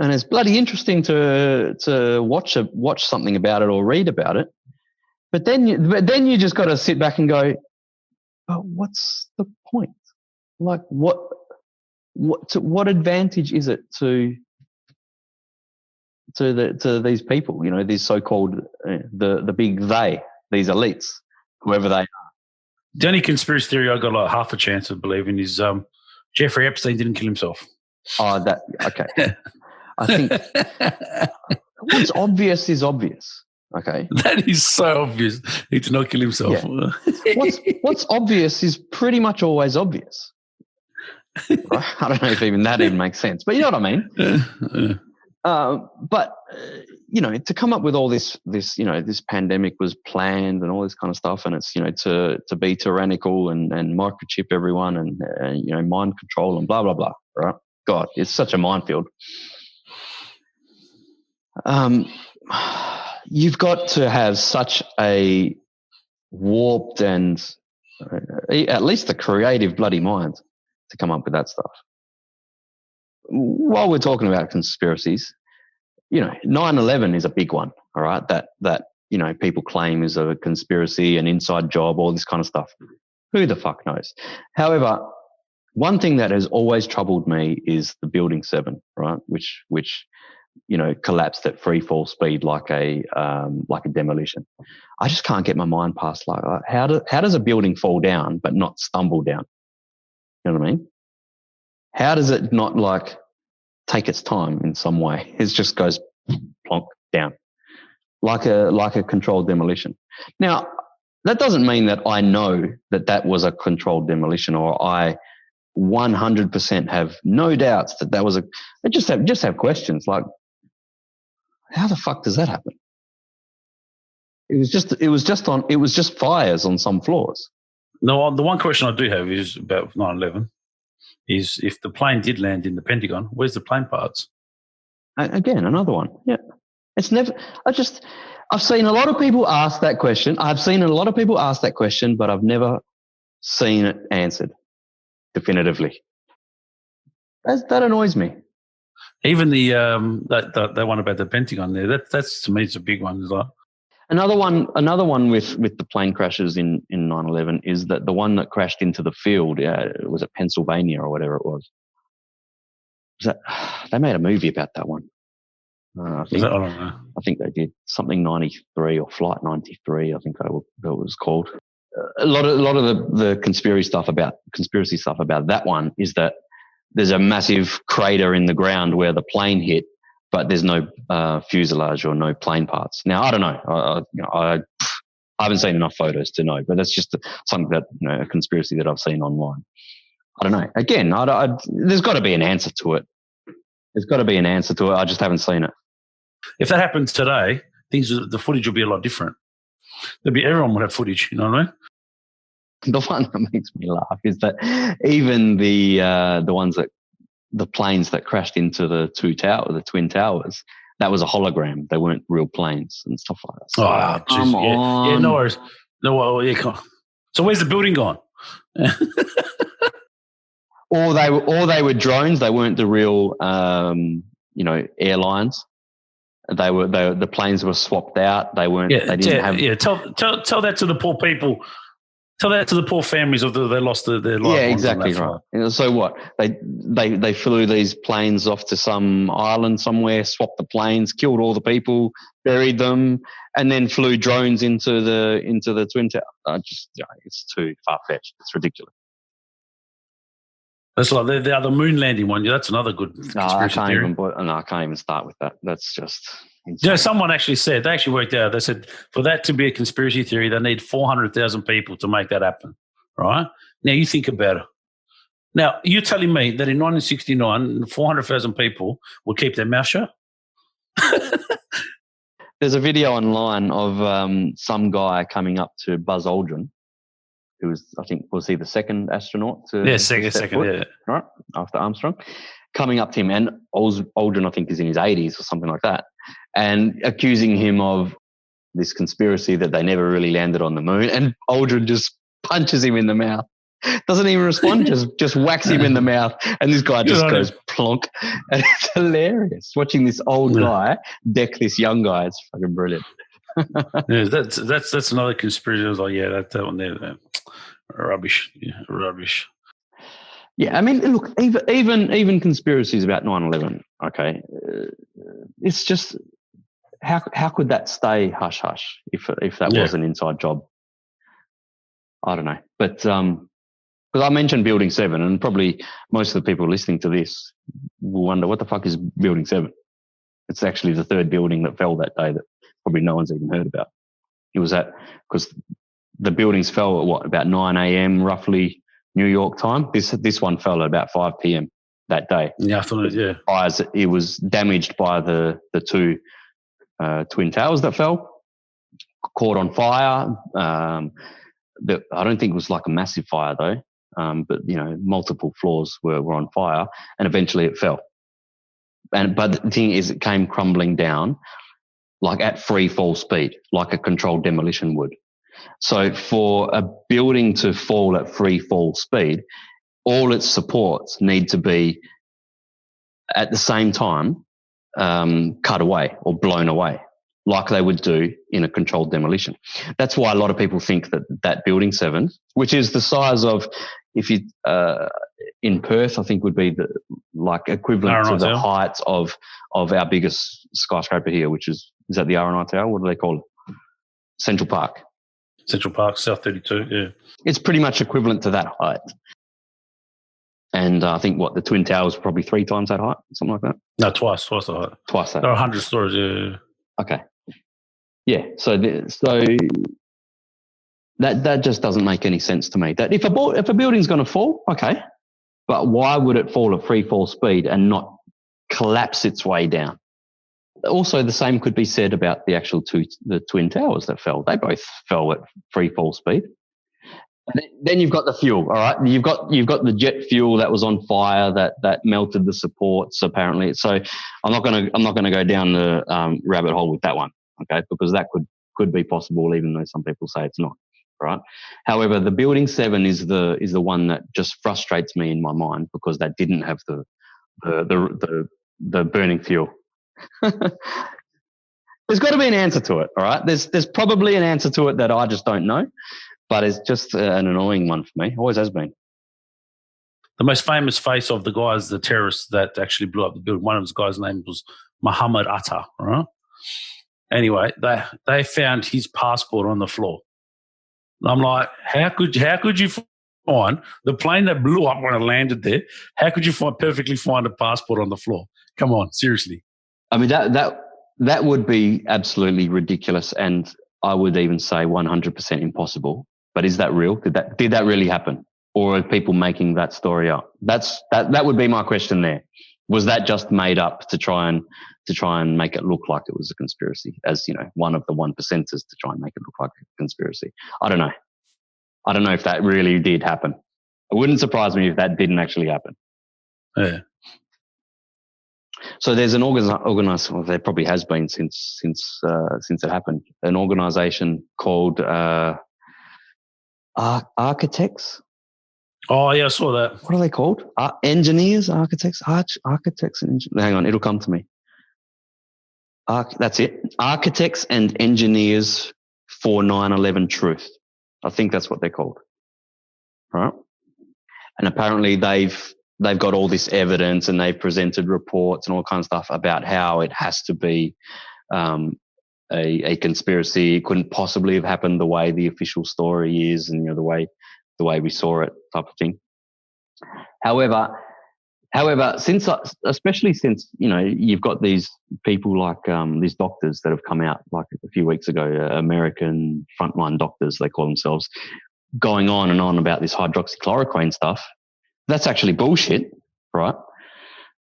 and it's bloody interesting to watch something about it or read about it. But then you just got to sit back and go, but what's the point? Like what advantage is it to these people? You know, these so-called the big they, these elites, whoever they are. The only conspiracy theory I got like half a chance of believing is Jeffrey Epstein didn't kill himself. Oh, that okay. I think what's obvious is obvious. Okay, that is so obvious. He did not kill himself. Yeah. What's obvious is pretty much always obvious. I don't know if even that even makes sense, but you know what I mean. But you know, to come up with all this, you know, this pandemic was planned and all this kind of stuff, and it's, you know, to be tyrannical and microchip everyone and you know, mind control and blah blah blah. Right? God, it's such a minefield. You've got to have such a warped and at least a creative bloody mind to come up with that stuff. While we're talking about conspiracies, you know, 9/11 is a big one, all right? That you know, people claim is a conspiracy, an inside job, all this kind of stuff. Who the fuck knows? However, one thing that has always troubled me is the Building 7, right? Which you know, collapsed at free fall speed like a demolition. I just can't get my mind past like how does a building fall down but not stumble down? You know what I mean? How does it not like take its time in some way? It just goes plonk down like a controlled demolition. Now, that doesn't mean that I know that was a controlled demolition, or I 100% have no doubts that was I just have questions like, how the fuck does that happen? It was just fires on some floors. No, the one question I do have is about 9/11. Is if the plane did land in the Pentagon, where's the plane parts? Again, another one. Yeah, it's never. I've seen a lot of people ask that question. But I've never seen it answered definitively. That annoys me. Even the that one about the Pentagon there, that's to me it's a big one as well. Another one with the plane crashes in 9/11 is that the one that crashed into the field, was it Pennsylvania or whatever it was? They made a movie about that one. I don't know. I think they did something 93 or Flight 93. I think that was called. A lot of the conspiracy stuff about that one is that there's a massive crater in the ground where the plane hit, but there's no fuselage or no plane parts. Now, I don't know. I haven't seen enough photos to know, but that's just something that, you know, a conspiracy that I've seen online. I don't know. Again, there's got to be an answer to it. I just haven't seen it. If that happens today, the footage will be a lot different. Everyone would have footage, you know what I mean? The one that makes me laugh is that even the planes that crashed into the Twin Towers, that was a hologram. They weren't real planes and stuff like that. So, come on. Yeah, no worries. So where's the building gone? Or they were drones. They weren't the real, you know, airlines. The planes were swapped out. They weren't. Yeah, they didn't have. Yeah, tell that to the poor people. Tell that to the poor families they lost their loved ones. Yeah, exactly right. So what? They flew these planes off to some island somewhere, swapped the planes, killed all the people, buried them, and then flew drones into the Twin Tower. It's too far fetched. It's ridiculous. That's like the other moon landing one. Yeah, that's another good conspiracy theory. I can't even start with that. That's just insane. You know, someone actually said, they actually worked out, they said for that to be a conspiracy theory, they need 400,000 people to make that happen, right? Now, you think about it. Now, you're telling me that in 1969, 400,000 people would keep their mouth shut? There's a video online of some guy coming up to Buzz Aldrin, who was he the second astronaut? Second, right, after Armstrong, coming up to him, and Aldrin, I think, is in his 80s or something like that, and accusing him of this conspiracy that they never really landed on the moon, and Aldrin just punches him in the mouth. Doesn't even respond, just whacks him in the mouth, and this guy just goes plonk, and it's hilarious watching this old guy deck this young guy. It's fucking brilliant. Yeah, that's another conspiracy. I was like, that one there. Rubbish. Yeah, rubbish. Yeah, I mean, look, even conspiracies about 9/11. Okay, it's just how could that stay hush hush if that was an inside job? I don't know, but because I mentioned Building 7, and probably most of the people listening to this will wonder what the fuck is Building 7. It's actually the third building that fell that day that probably no one's even heard about. It was because the buildings fell at about 9 a.m. roughly New York time. This one fell at about 5 p.m. that day. Yeah, I thought fires. It was damaged by the two twin towers that fell, caught on fire. I don't think it was like a massive fire though, but multiple floors were on fire, and eventually it fell. But the thing is, it came crumbling down like at free fall speed, like a controlled demolition would. So for a building to fall at free fall speed, all its supports need to be at the same time cut away or blown away, like they would do in a controlled demolition. That's why a lot of people think that Building 7, which is the size of, if you in Perth, I think would be the equivalent to the height of our biggest skyscraper here, which is that the R&I Tower? What do they call it? Central Park. Central Park, South 32, yeah. It's pretty much equivalent to that height. And I think the Twin Towers are probably 3 times that height, something like that? No, twice the height. Twice that. There are 100 stories, yeah. Okay. Yeah, so that just doesn't make any sense to me. That if a building's going to fall, okay, but why would it fall at free fall speed and not collapse its way down? Also, the same could be said about the actual the Twin Towers that fell. They both fell at free fall speed. And then you've got the fuel, all right? You've got the jet fuel that was on fire that melted the supports apparently. So I'm not gonna go down the rabbit hole with that one, okay? Because that could be possible, even though some people say it's not, right? However, the Building 7 is the one that just frustrates me in my mind because that didn't have the burning fuel. There's got to be an answer to it, all right? There's probably an answer to it that I just don't know, but it's just an annoying one for me. Always has been. The most famous face of the guys, the terrorists that actually blew up the building, one of those guys' name was Muhammad Atta, right? Anyway, they found his passport on the floor. And I'm like, how could you find the plane that blew up when it landed there? How could you perfectly find a passport on the floor? Come on, seriously. I mean, that would be absolutely ridiculous, and I would even say 100% impossible. But is that real? Did that really happen, or are people making that story up? That would be my question there. Was that just made up to try and make it look like it was a conspiracy, as one of the 1%ers to try and make it look like a conspiracy? I don't know if that really did happen. It wouldn't surprise me if that didn't actually happen. Yeah. So there's an organisation, well, there probably has been since it happened, an organisation called Architects. Oh, yeah, I saw that. What are they called? Engineers, architects, architects and engineers. Hang on, it'll come to me. That's it. Architects and Engineers for 9/11 Truth. I think that's what they're called. Right? And apparently they've got all this evidence and they've presented reports and all kinds of stuff about how it has to be a conspiracy. It couldn't possibly have happened the way the official story is and the way we saw it, type of thing. However, especially since you've got these people like these doctors that have come out like a few weeks ago, American frontline doctors they call themselves, going on and on about this hydroxychloroquine stuff. That's actually bullshit, right?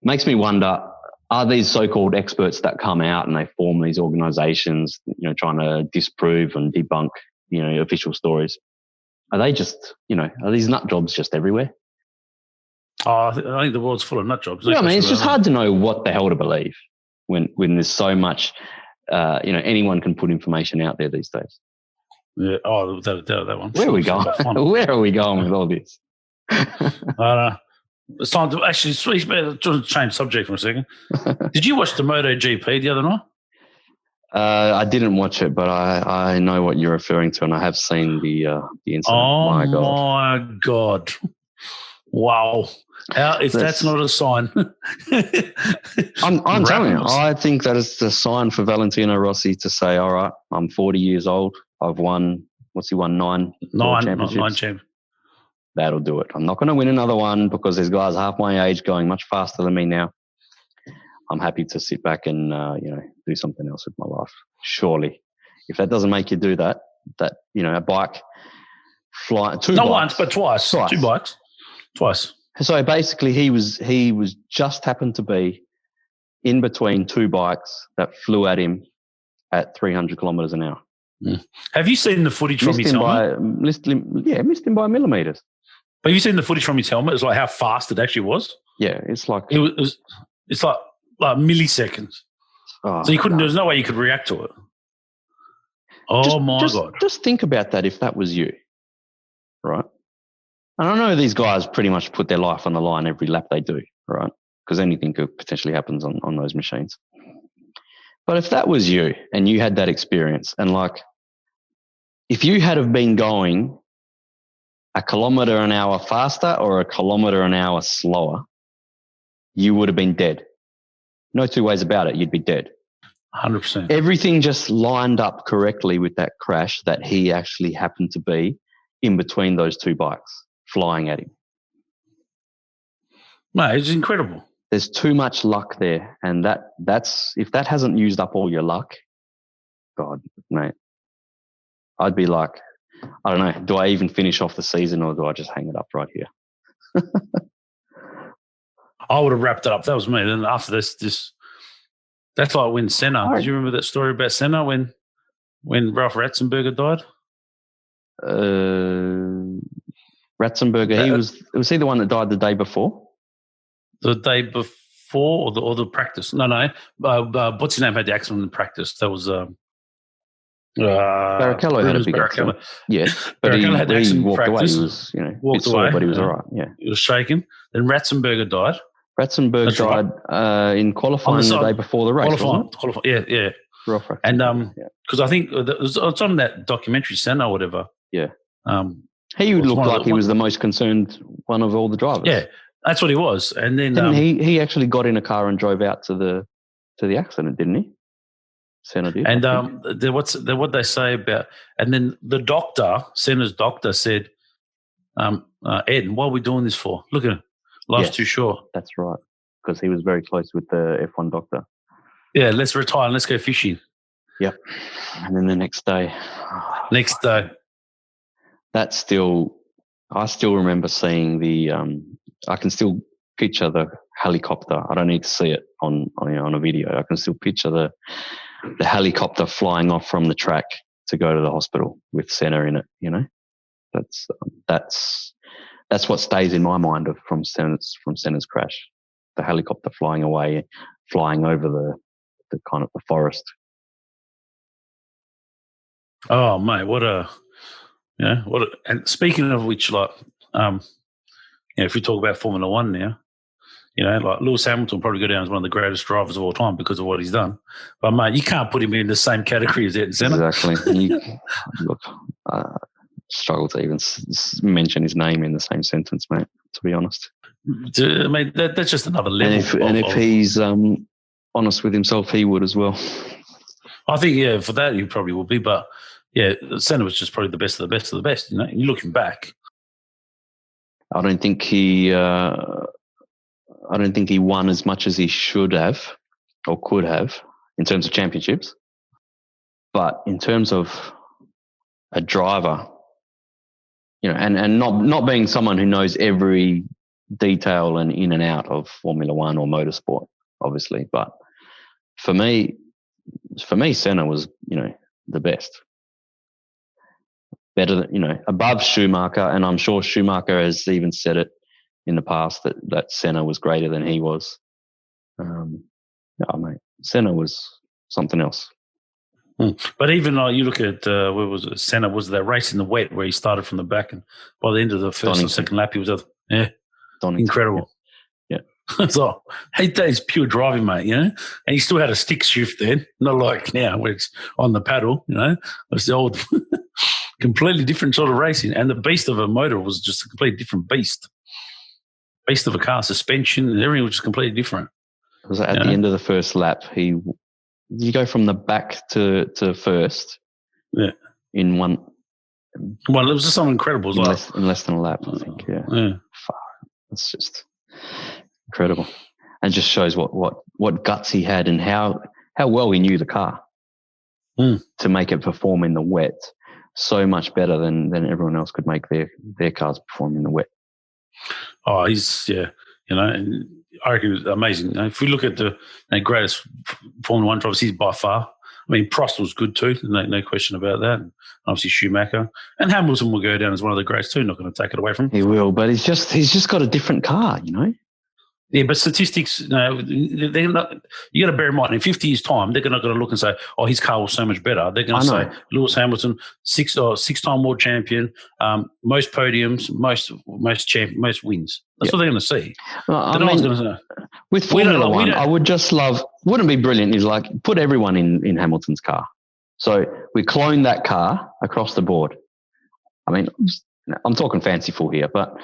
Makes me wonder, are these so-called experts that come out and they form these organizations, trying to disprove and debunk, official stories, are they just, are these nut jobs just everywhere? Oh, I think the world's full of nut jobs. Yeah, I mean, it's just hard to know what the hell to believe when there's so much, anyone can put information out there these days. Yeah. Oh, without a doubt, that one. Where are we going? Where are we going with all this? I don't know. It's time to actually change subject for a second. Did you watch the Moto GP the other night? I didn't watch it, but I know what you're referring to, and I have seen the incident. Oh my God! Wow. If that's not a sign. I'm telling you, I think that is the sign for Valentino Rossi to say, all right, I'm 40 years old. I've won, what's he won, nine championships? Nine championships. That'll do it. I'm not going to win another one because there's guys half my age going much faster than me now. I'm happy to sit back and, do something else with my life. Surely. If that doesn't make you do that, a bike, fly, two Not bikes. once, but twice. 2 bikes. Twice. So basically he was just happened to be in between 2 bikes that flew at him at 300 kilometers an hour. Mm. Have you seen the footage from his helmet? Missed him by millimeters. But have you seen the footage from his helmet? It's like how fast it actually was. Yeah, it's like it's like milliseconds. Oh, so you couldn't. There's no way you could react to it. Oh my God! Just think about that. If that was you, right? And I know these guys pretty much put their life on the line every lap they do, right? Because anything could potentially happen on those machines. But if that was you and you had that experience, and if you had have been going a kilometre an hour faster or a kilometre an hour slower, you would have been dead. No two ways about it. You'd be dead. 100%. Everything just lined up correctly with that crash that he actually happened to be in between those 2 bikes flying at him. No, it's incredible. There's too much luck there. And that's if that hasn't used up all your luck, God, mate, I'd be like, I don't know, do I even finish off the season or do I just hang it up right here? I would have wrapped it up. That was me. Then after this that's like when Senna. Did you remember that story about Senna when Ralph Ratzenberger died? Ratzenberger, was he the one that died the day before? The day before or the practice? No. What's his name had the accident in practice? That was Barrichello had a big accident. Yeah, but he walked away. He was, walked away, but he was all right. Yeah, he was shaken. Then Ratzenberger died. Ratzenberger died in qualifying the day before the race. Qualifying, yeah. And because I think it's on that documentary, Senna or whatever. Yeah. He looked like he was the most concerned one of all the drivers. Yeah, that's what he was. And then he actually got in a car and drove out to the accident, didn't he? Senna did. And what they say about, and then the doctor, Senna's doctor, said, "Ed, what are we doing this for? Look at him. Life's too short." That's right, because he was very close with the F1 doctor. Yeah, let's retire and let's go fishing. Yep. And then the next day. I still remember seeing I can still picture the helicopter. I don't need to see it on a video. I can still picture the helicopter flying off from the track to go to the hospital with Senna in it. That's what stays in my mind from Senna's crash. The helicopter flying away, flying over the kind of the forest. Oh mate, and speaking of which, if we talk about Formula One now, like Lewis Hamilton will probably go down as one of the greatest drivers of all time because of what he's done. But mate, you can't put him in the same category as Ayrton Senna. Exactly. Struggle to even mention his name in the same sentence, mate, to be honest. I mean, that's just another level. And if he's honest with himself, he would as well. I think, for that he probably would be. But, Senna was just probably the best of the best of the best. You're looking back. I don't think he won as much as he should have or could have in terms of championships. But in terms of a driver, and not being someone who knows every detail and in and out of Formula One or motorsport, obviously. But for me, Senna was, the best. Better than, above Schumacher, and I'm sure Schumacher has even said it in the past that Senna was greater than he was. Mate, Senna was something else. But even you look at where was it? Senna was that race in the wet where he started from the back, and by the end of the first and second lap, he was incredible. Yeah. So that is pure driving, mate. And he still had a stick shift then, not like now where it's on the paddle. It's the old, completely different sort of racing, and the beast of a motor was just a completely different beast. beast of a car, suspension, and everything was just completely different. It was at the end of the first lap. You go from the back to first. Yeah. In one. Well, it was just something incredible as well. In less than a lap, I think. Yeah. It's just incredible, and just shows what guts he had and how well he knew the car to make it perform in the wet so much better than everyone else could make their cars perform in the wet. Oh, I reckon it was amazing. If we look at the greatest Formula 1 drivers, he's by far. I mean, Prost was good too, no question about that. And obviously Schumacher. And Hamilton will go down as one of the greats too, not going to take it away from him. He will, but he's just got a different car, Yeah, but statistics, they're not, you got to bear in mind, in 50 years' time, they're not going to look and say, oh, his car was so much better. They're going to say, Lewis Hamilton, six-time world champion, most podiums, most wins. That's what they're going to see. Well, with Formula One, I would just wouldn't it be brilliant is like put everyone in Hamilton's car. So we clone that car across the board. I mean, I'm talking fanciful here, but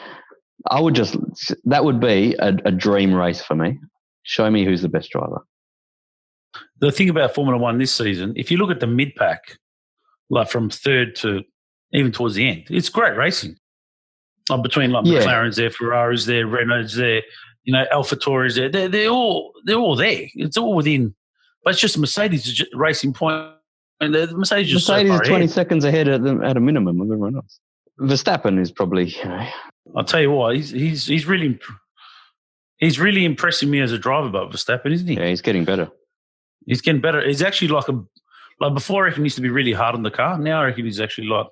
that would be a dream race for me. Show me who's the best driver. The thing about Formula One this season, if you look at the mid-pack, like from third to even towards the end, it's great racing. Between McLaren's there, Ferrari's there, Renault's there, AlphaTauri's there. They're all there. It's all within. But it's just Mercedes' racing point. And the Mercedes is 20 seconds ahead at a minimum of everyone else. Verstappen is probably. I'll tell you what, he's really impressing me as a driver, but Verstappen, isn't he? Yeah, he's getting better. He's getting better. He's actually like before I reckon he used to be really hard on the car. Now I reckon he's actually like,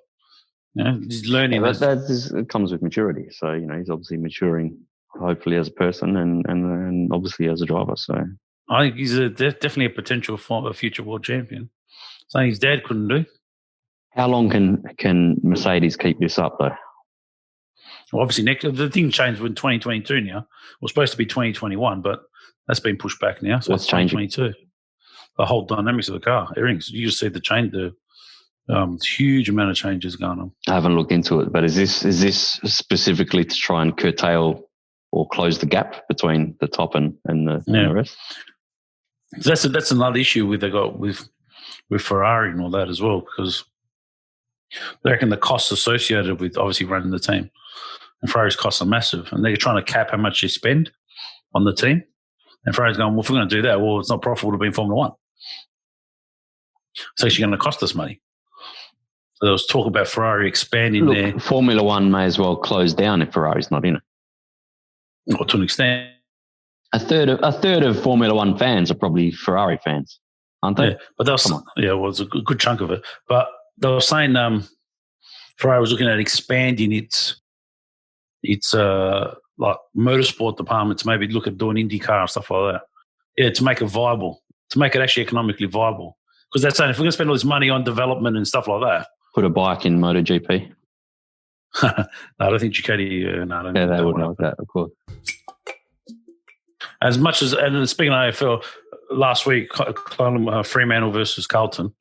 he's learning. Yeah, that comes with maturity. So, he's obviously maturing, hopefully as a person and obviously as a driver. So I think he's definitely a potential for a future world champion. Something his dad couldn't do. How long can Mercedes keep this up though? Well, obviously, the thing changed in 2022 now. It was supposed to be 2021, but that's been pushed back now. So what's it's 2022. The whole dynamics of the car. Everything. You just see the change, the huge amount of changes going on. I haven't looked into it, but is this specifically to try and curtail or close the gap between the top and the rest? That's another issue with Ferrari and all that as well, because they reckon the costs associated with obviously running the team. And Ferrari's costs are massive, and they're trying to cap how much they spend on the team. And Ferrari's going, well, if we're going to do that, it's not profitable to be in Formula One. It's actually going to cost us money. So there was talk about Ferrari expanding there. Formula One may as well close down if Ferrari's not in it. Or to an extent. A third of Formula One fans are probably Ferrari fans, aren't they? Yeah, but it's a good chunk of it. But they were saying Ferrari was looking at expanding its like motorsport department to maybe look at doing IndyCar and stuff like that. Yeah, to make it viable, to make it actually economically viable. Because they're saying if we're going to spend all this money on development and stuff like that. Put a bike in Moto GP. No, I don't think Ducati. No, I don't think they would like that, of course. As much as, and speaking of AFL, last week, Fremantle versus Carlton,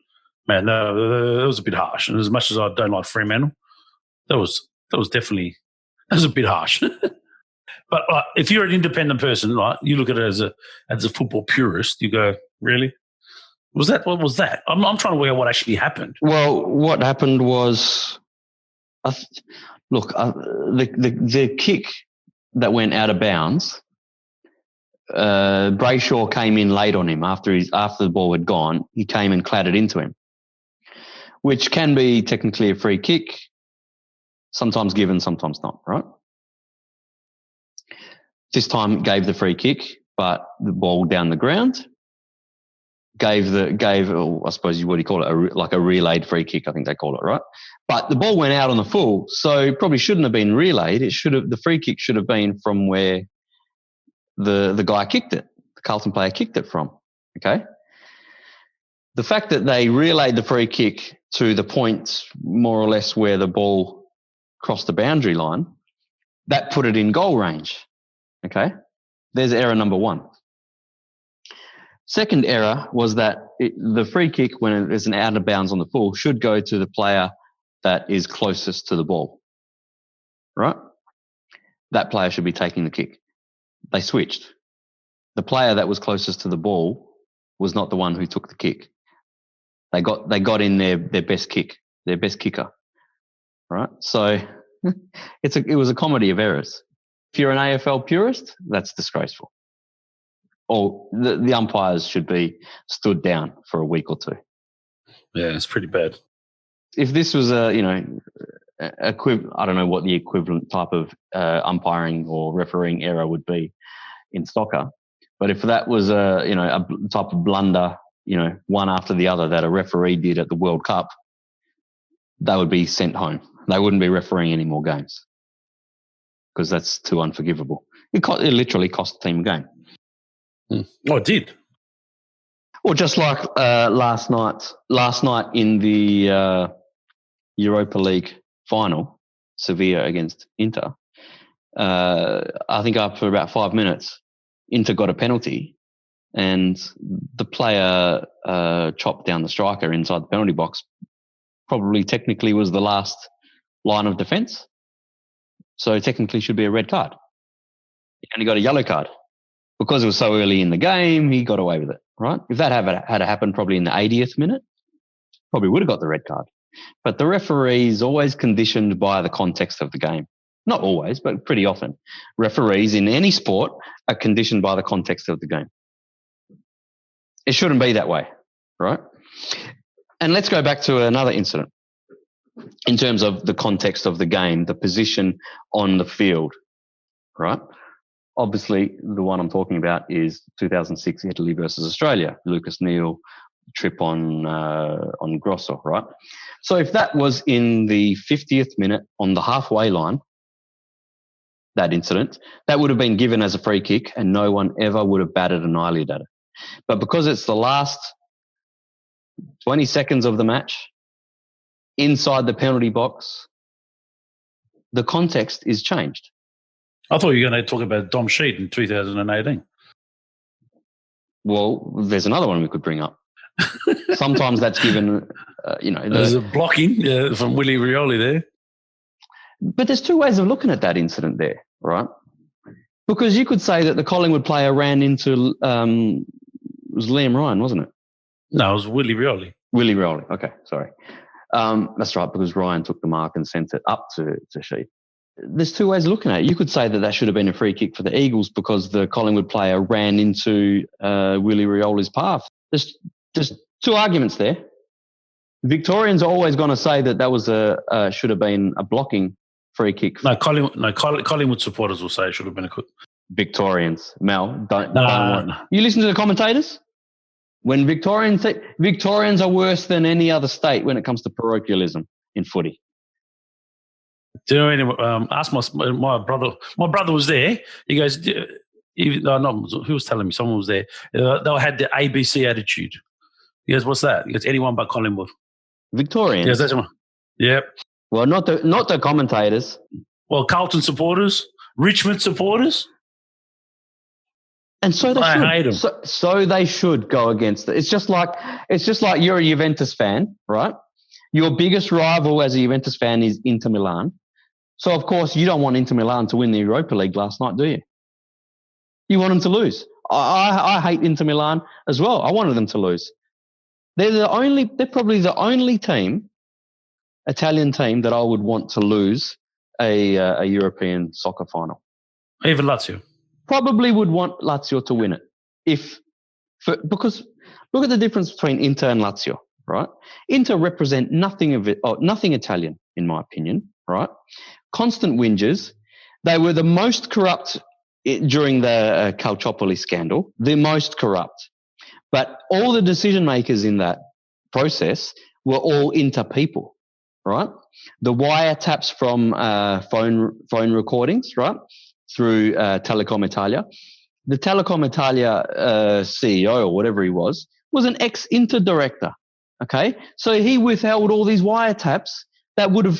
man, that was a bit harsh. And as much as I don't like Fremantle, that was definitely a bit harsh. But if you're an independent person, right, you look at it as a football purist, you go, really? What was that? I'm trying to work out what actually happened. Well, what happened was, the kick that went out of bounds, Brayshaw came in late on him after the ball had gone. He came and clattered into him, which can be technically a free kick, sometimes given, sometimes not, right? This time gave the free kick, but the ball down the ground gave I suppose what do you call it, like a relayed free kick, I think they call it, right? But the ball went out on the full, so probably shouldn't have been relayed. The free kick should have been from where the guy kicked it, the Carlton player kicked it from, okay? The fact that they relayed the free kick to the point more or less where the ball crossed the boundary line, that put it in goal range, okay? There's error number one. Second error was that the free kick, when it is an out of bounds on the full, should go to the player that is closest to the ball, right? that player should be taking the kick. They switched. The player that was closest to the ball was not the one who took the kick. They got in their best kick, their best kicker, right? So it was a comedy of errors. If you're an AFL purist, that's disgraceful. Or the umpires should be stood down for a week or two. Yeah, it's pretty bad. If this was I don't know what the equivalent type of umpiring or refereeing error would be in soccer, but if that was a type of blunder, one after the other that a referee did at the World Cup, they would be sent home. They wouldn't be refereeing any more games because that's too unforgivable. It literally cost the team a game. Oh, it did. Or just like last night in the Europa League final, Sevilla against Inter, I think after about 5 minutes, Inter got a penalty and the player chopped down the striker inside the penalty box. Probably technically was the last line of defence. So technically should be a red card. He only got a yellow card. Because it was so early in the game, he got away with it, right? If that had happened probably in the 80th minute, probably would have got the red card. But the referee is always conditioned by the context of the game. Not always, but pretty often. Referees in any sport are conditioned by the context of the game. It shouldn't be that way, right? And let's go back to another incident in terms of the context of the game, the position on the field, right? Obviously, the one I'm talking about is 2006 Italy versus Australia. Lucas Neal trip on Grosso, right? So if that was in the 50th minute on the halfway line, that incident, that would have been given as a free kick and no one ever would have batted an eyelid at it. But because it's the last 20 seconds of the match, inside the penalty box, the context is changed. I thought you were going to talk about Dom Sheet in 2018. Well, there's another one we could bring up. Sometimes that's given, There's a blocking from Willie Rioli there. But there's two ways of looking at that incident there, right? Because you could say that the Collingwood player ran into, it was Liam Ryan, wasn't it? No, it was Willie Rioli. Willie Rioli, okay, sorry. That's right, because Ryan took the mark and sent it up to Sheet. There's two ways of looking at it. You could say that should have been a free kick for the Eagles because the Collingwood player ran into Willie Rioli's path. There's two arguments there. Victorians are always going to say that was should have been a blocking free kick. Collingwood supporters will say it should have been a. Victorians, Mel, don't want. You listen to the commentators. When Victorians are worse than any other state when it comes to parochialism in footy. Do you know anyone? Ask my brother. My brother was there. He goes, who was telling me? Someone was there. They had the ABC attitude. He goes, what's that? He goes, anyone but Collingwood. Victorians? Yes, that's one. Yep. Well, not the commentators. Well, Carlton supporters, Richmond supporters. And so they should. I hate them. So they should go against it. It's just like you're a Juventus fan, right? Your biggest rival as a Juventus fan is Inter Milan. So, of course, you don't want Inter Milan to win the Europa League last night, do you? You want them to lose. I hate Inter Milan as well. I wanted them to lose. They're probably the only Italian team that I would want to lose a European soccer final. Even Lazio. Probably would want Lazio to win it. Because look at the difference between Inter and Lazio, right? Inter represent nothing Italian, in my opinion, right? Constant whingers. They were the most corrupt during the Calciopoli scandal, the most corrupt. But all the decision makers in that process were all Inter people, right? The wiretaps from phone recordings, right, through Telecom Italia. The Telecom Italia CEO or whatever he was an ex-Inter director, okay? So he withheld all these wiretaps that would have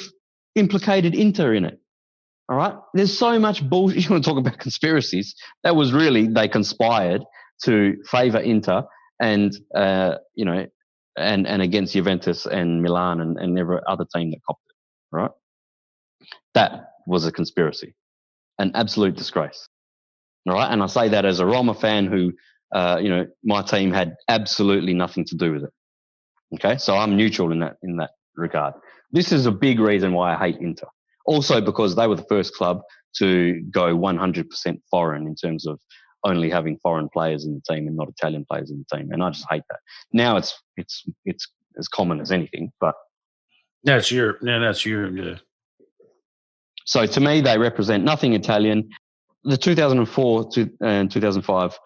implicated Inter in it, all right? There's so much bullshit. You want to talk about conspiracies? That was really, they conspired to favour Inter and, and against Juventus and Milan and every other team that copped it, right? That was a conspiracy. an absolute disgrace. All right. And I say that as a Roma fan who, my team had absolutely nothing to do with it. Okay. So I'm neutral in that regard. This is a big reason why I hate Inter. Also because they were the first club to go 100% foreign in terms of only having foreign players in the team and not Italian players in the team. And I just hate that. Now it's as common as anything, but that's Europe. Yeah. So to me, they represent nothing Italian. The 2004 and 2005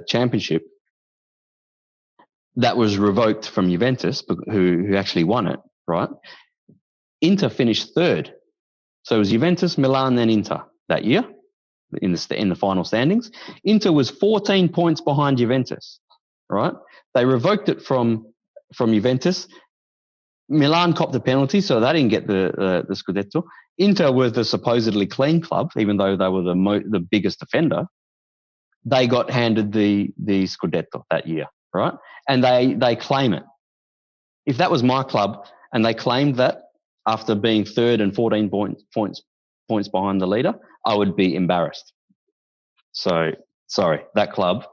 championship that was revoked from Juventus, who actually won it, right? Inter finished third. So it was Juventus, Milan, then Inter that year in the final standings. Inter was 14 points behind Juventus, right? They revoked it from Juventus. Milan copped the penalty, so they didn't get the Scudetto. Inter was the supposedly clean club, even though they were the biggest offender. They got handed the Scudetto that year, right? And they claim it. If that was my club and they claimed that after being third and 14 points behind the leader, I would be embarrassed. So sorry, that club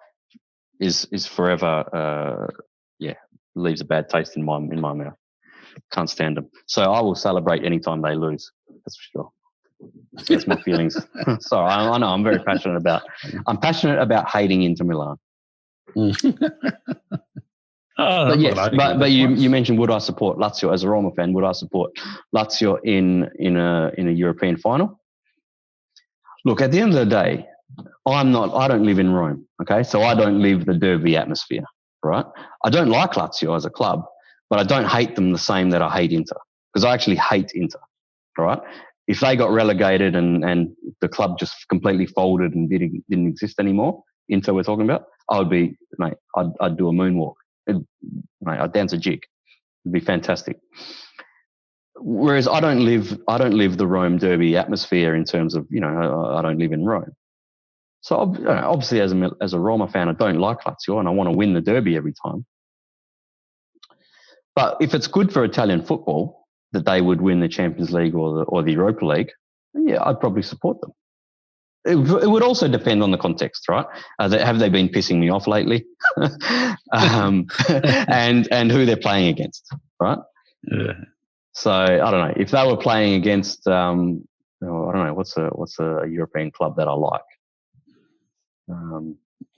is forever. Leaves a bad taste in my mouth. Can't stand them. So I will celebrate anytime they lose. That's for sure. So that's my feelings. Sorry, I know I'm passionate about hating Inter Milan. But yes, but you mentioned, would I support Lazio as a Roma fan? Would I support Lazio in a European final? Look, at the end of the day, I don't live in Rome. Okay, so I don't live the derby atmosphere. Right? I don't like Lazio as a club, but I don't hate them the same that I hate Inter, because I actually hate Inter. Right? If they got relegated and the club just completely folded and didn't exist anymore, Inter we're talking about, I would be, mate, I'd do a moonwalk. I'd dance a jig. It'd be fantastic. Whereas I don't live the Rome derby atmosphere in terms of, I don't live in Rome. So obviously as a Roma fan, I don't like Lazio and I want to win the derby every time. But if it's good for Italian football that they would win the Champions League or the Europa League, yeah, I'd probably support them. It would also depend on the context, right? Have they been pissing me off lately? and who they're playing against, right? Yeah. So I don't know if they were playing against. I don't know what's a European club that I like.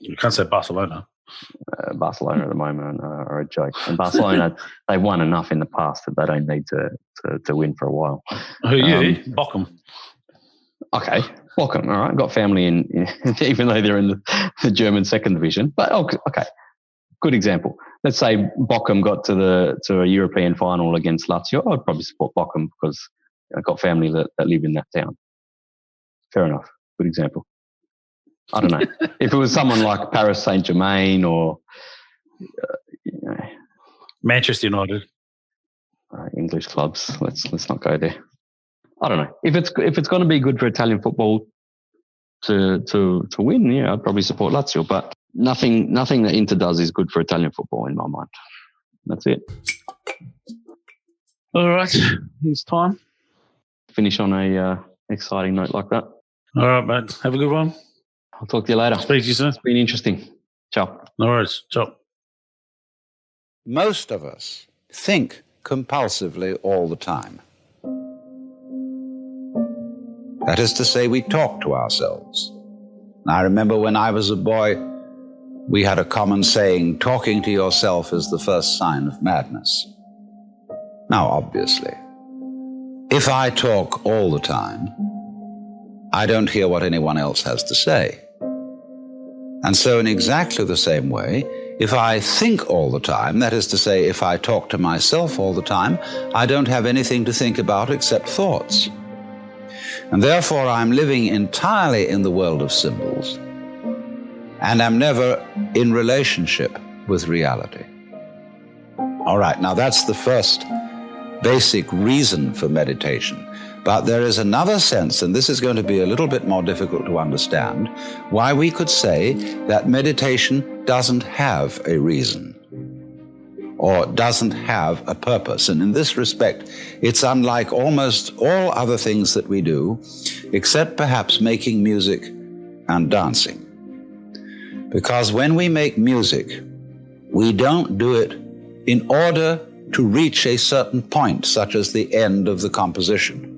You can't say Barcelona. Barcelona at the moment are a joke. And Barcelona, they've won enough in the past that they don't need to win for a while. Who you? Bochum. Okay, Bochum. All right, got family in even though they're in the German second division. But okay, good example. Let's say Bochum got to a European final against Lazio. I'd probably support Bochum because I've got family that live in that town. Fair enough. Good example. I don't know. If it was someone like Paris Saint-Germain or Manchester United, English clubs, let's not go there. I don't know. If it's going to be good for Italian football to win, yeah, I'd probably support Lazio. But nothing that Inter does is good for Italian football in my mind. That's it. All right, it's time. Finish on a exciting note like that. All right, mate. Have a good one. I'll talk to you later. Speak to you soon. It's been interesting. Ciao. No worries. Ciao. Most of us think compulsively all the time. That is to say, we talk to ourselves. I remember when I was a boy, we had a common saying, talking to yourself is the first sign of madness. Now, obviously, if I talk all the time, I don't hear what anyone else has to say. And so in exactly the same way, if I think all the time, that is to say, if I talk to myself all the time, I don't have anything to think about except thoughts. And therefore, I'm living entirely in the world of symbols, and I'm never in relationship with reality. All right, now that's the first basic reason for meditation. But there is another sense, and this is going to be a little bit more difficult to understand, why we could say that meditation doesn't have a reason. or doesn't have a purpose. And in this respect, it's unlike almost all other things that we do, except perhaps making music and dancing. Because when we make music, we don't do it in order to reach a certain point, such as the end of the composition.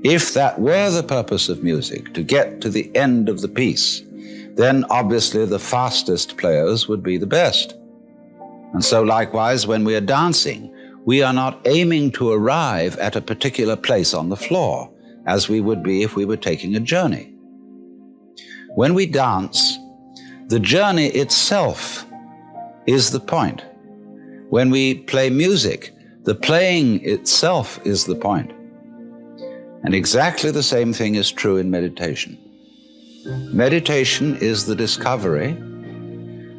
If that were the purpose of music, to get to the end of the piece, then obviously the fastest players would be the best. And so likewise, when we are dancing, we are not aiming to arrive at a particular place on the floor, as we would be if we were taking a journey. When we dance, the journey itself is the point. When we play music, the playing itself is the point. And exactly the same thing is true in meditation. Meditation is the discovery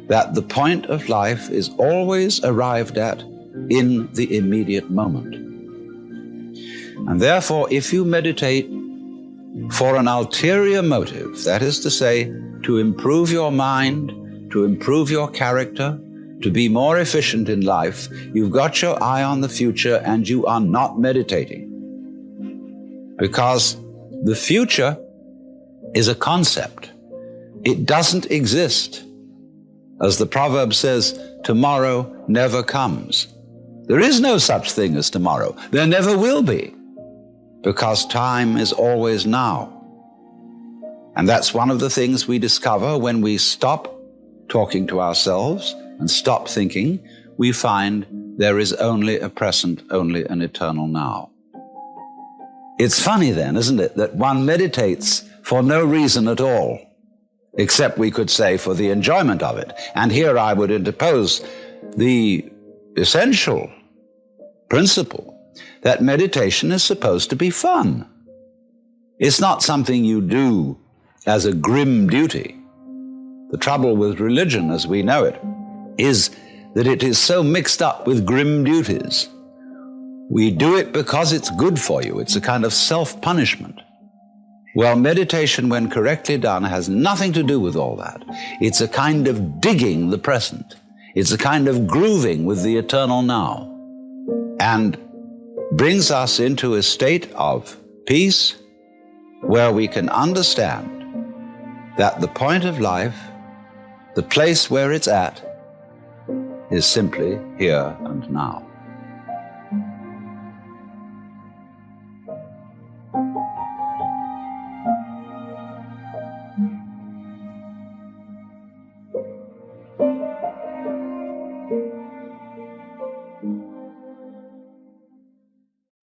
that the point of life is always arrived at in the immediate moment. And therefore, if you meditate for an ulterior motive, that is to say, to improve your mind, to improve your character, to be more efficient in life, you've got your eye on the future and you are not meditating. Because the future is a concept. It doesn't exist. As the proverb says, tomorrow never comes. There is no such thing as tomorrow. There never will be, because time is always now. And that's one of the things we discover when we stop talking to ourselves and stop thinking. We find there is only a present, only an eternal now. It's funny then, isn't it, that one meditates for no reason at all, except we could say for the enjoyment of it. And here I would interpose the essential principle that meditation is supposed to be fun. It's not something you do as a grim duty. The trouble with religion, as we know it, is that it is so mixed up with grim duties. We do it because it's good for you. It's a kind of self-punishment. Well, meditation, when correctly done, has nothing to do with all that. It's a kind of digging the present. It's a kind of grooving with the eternal now, and brings us into a state of peace where we can understand that the point of life, the place where it's at, is simply here and now.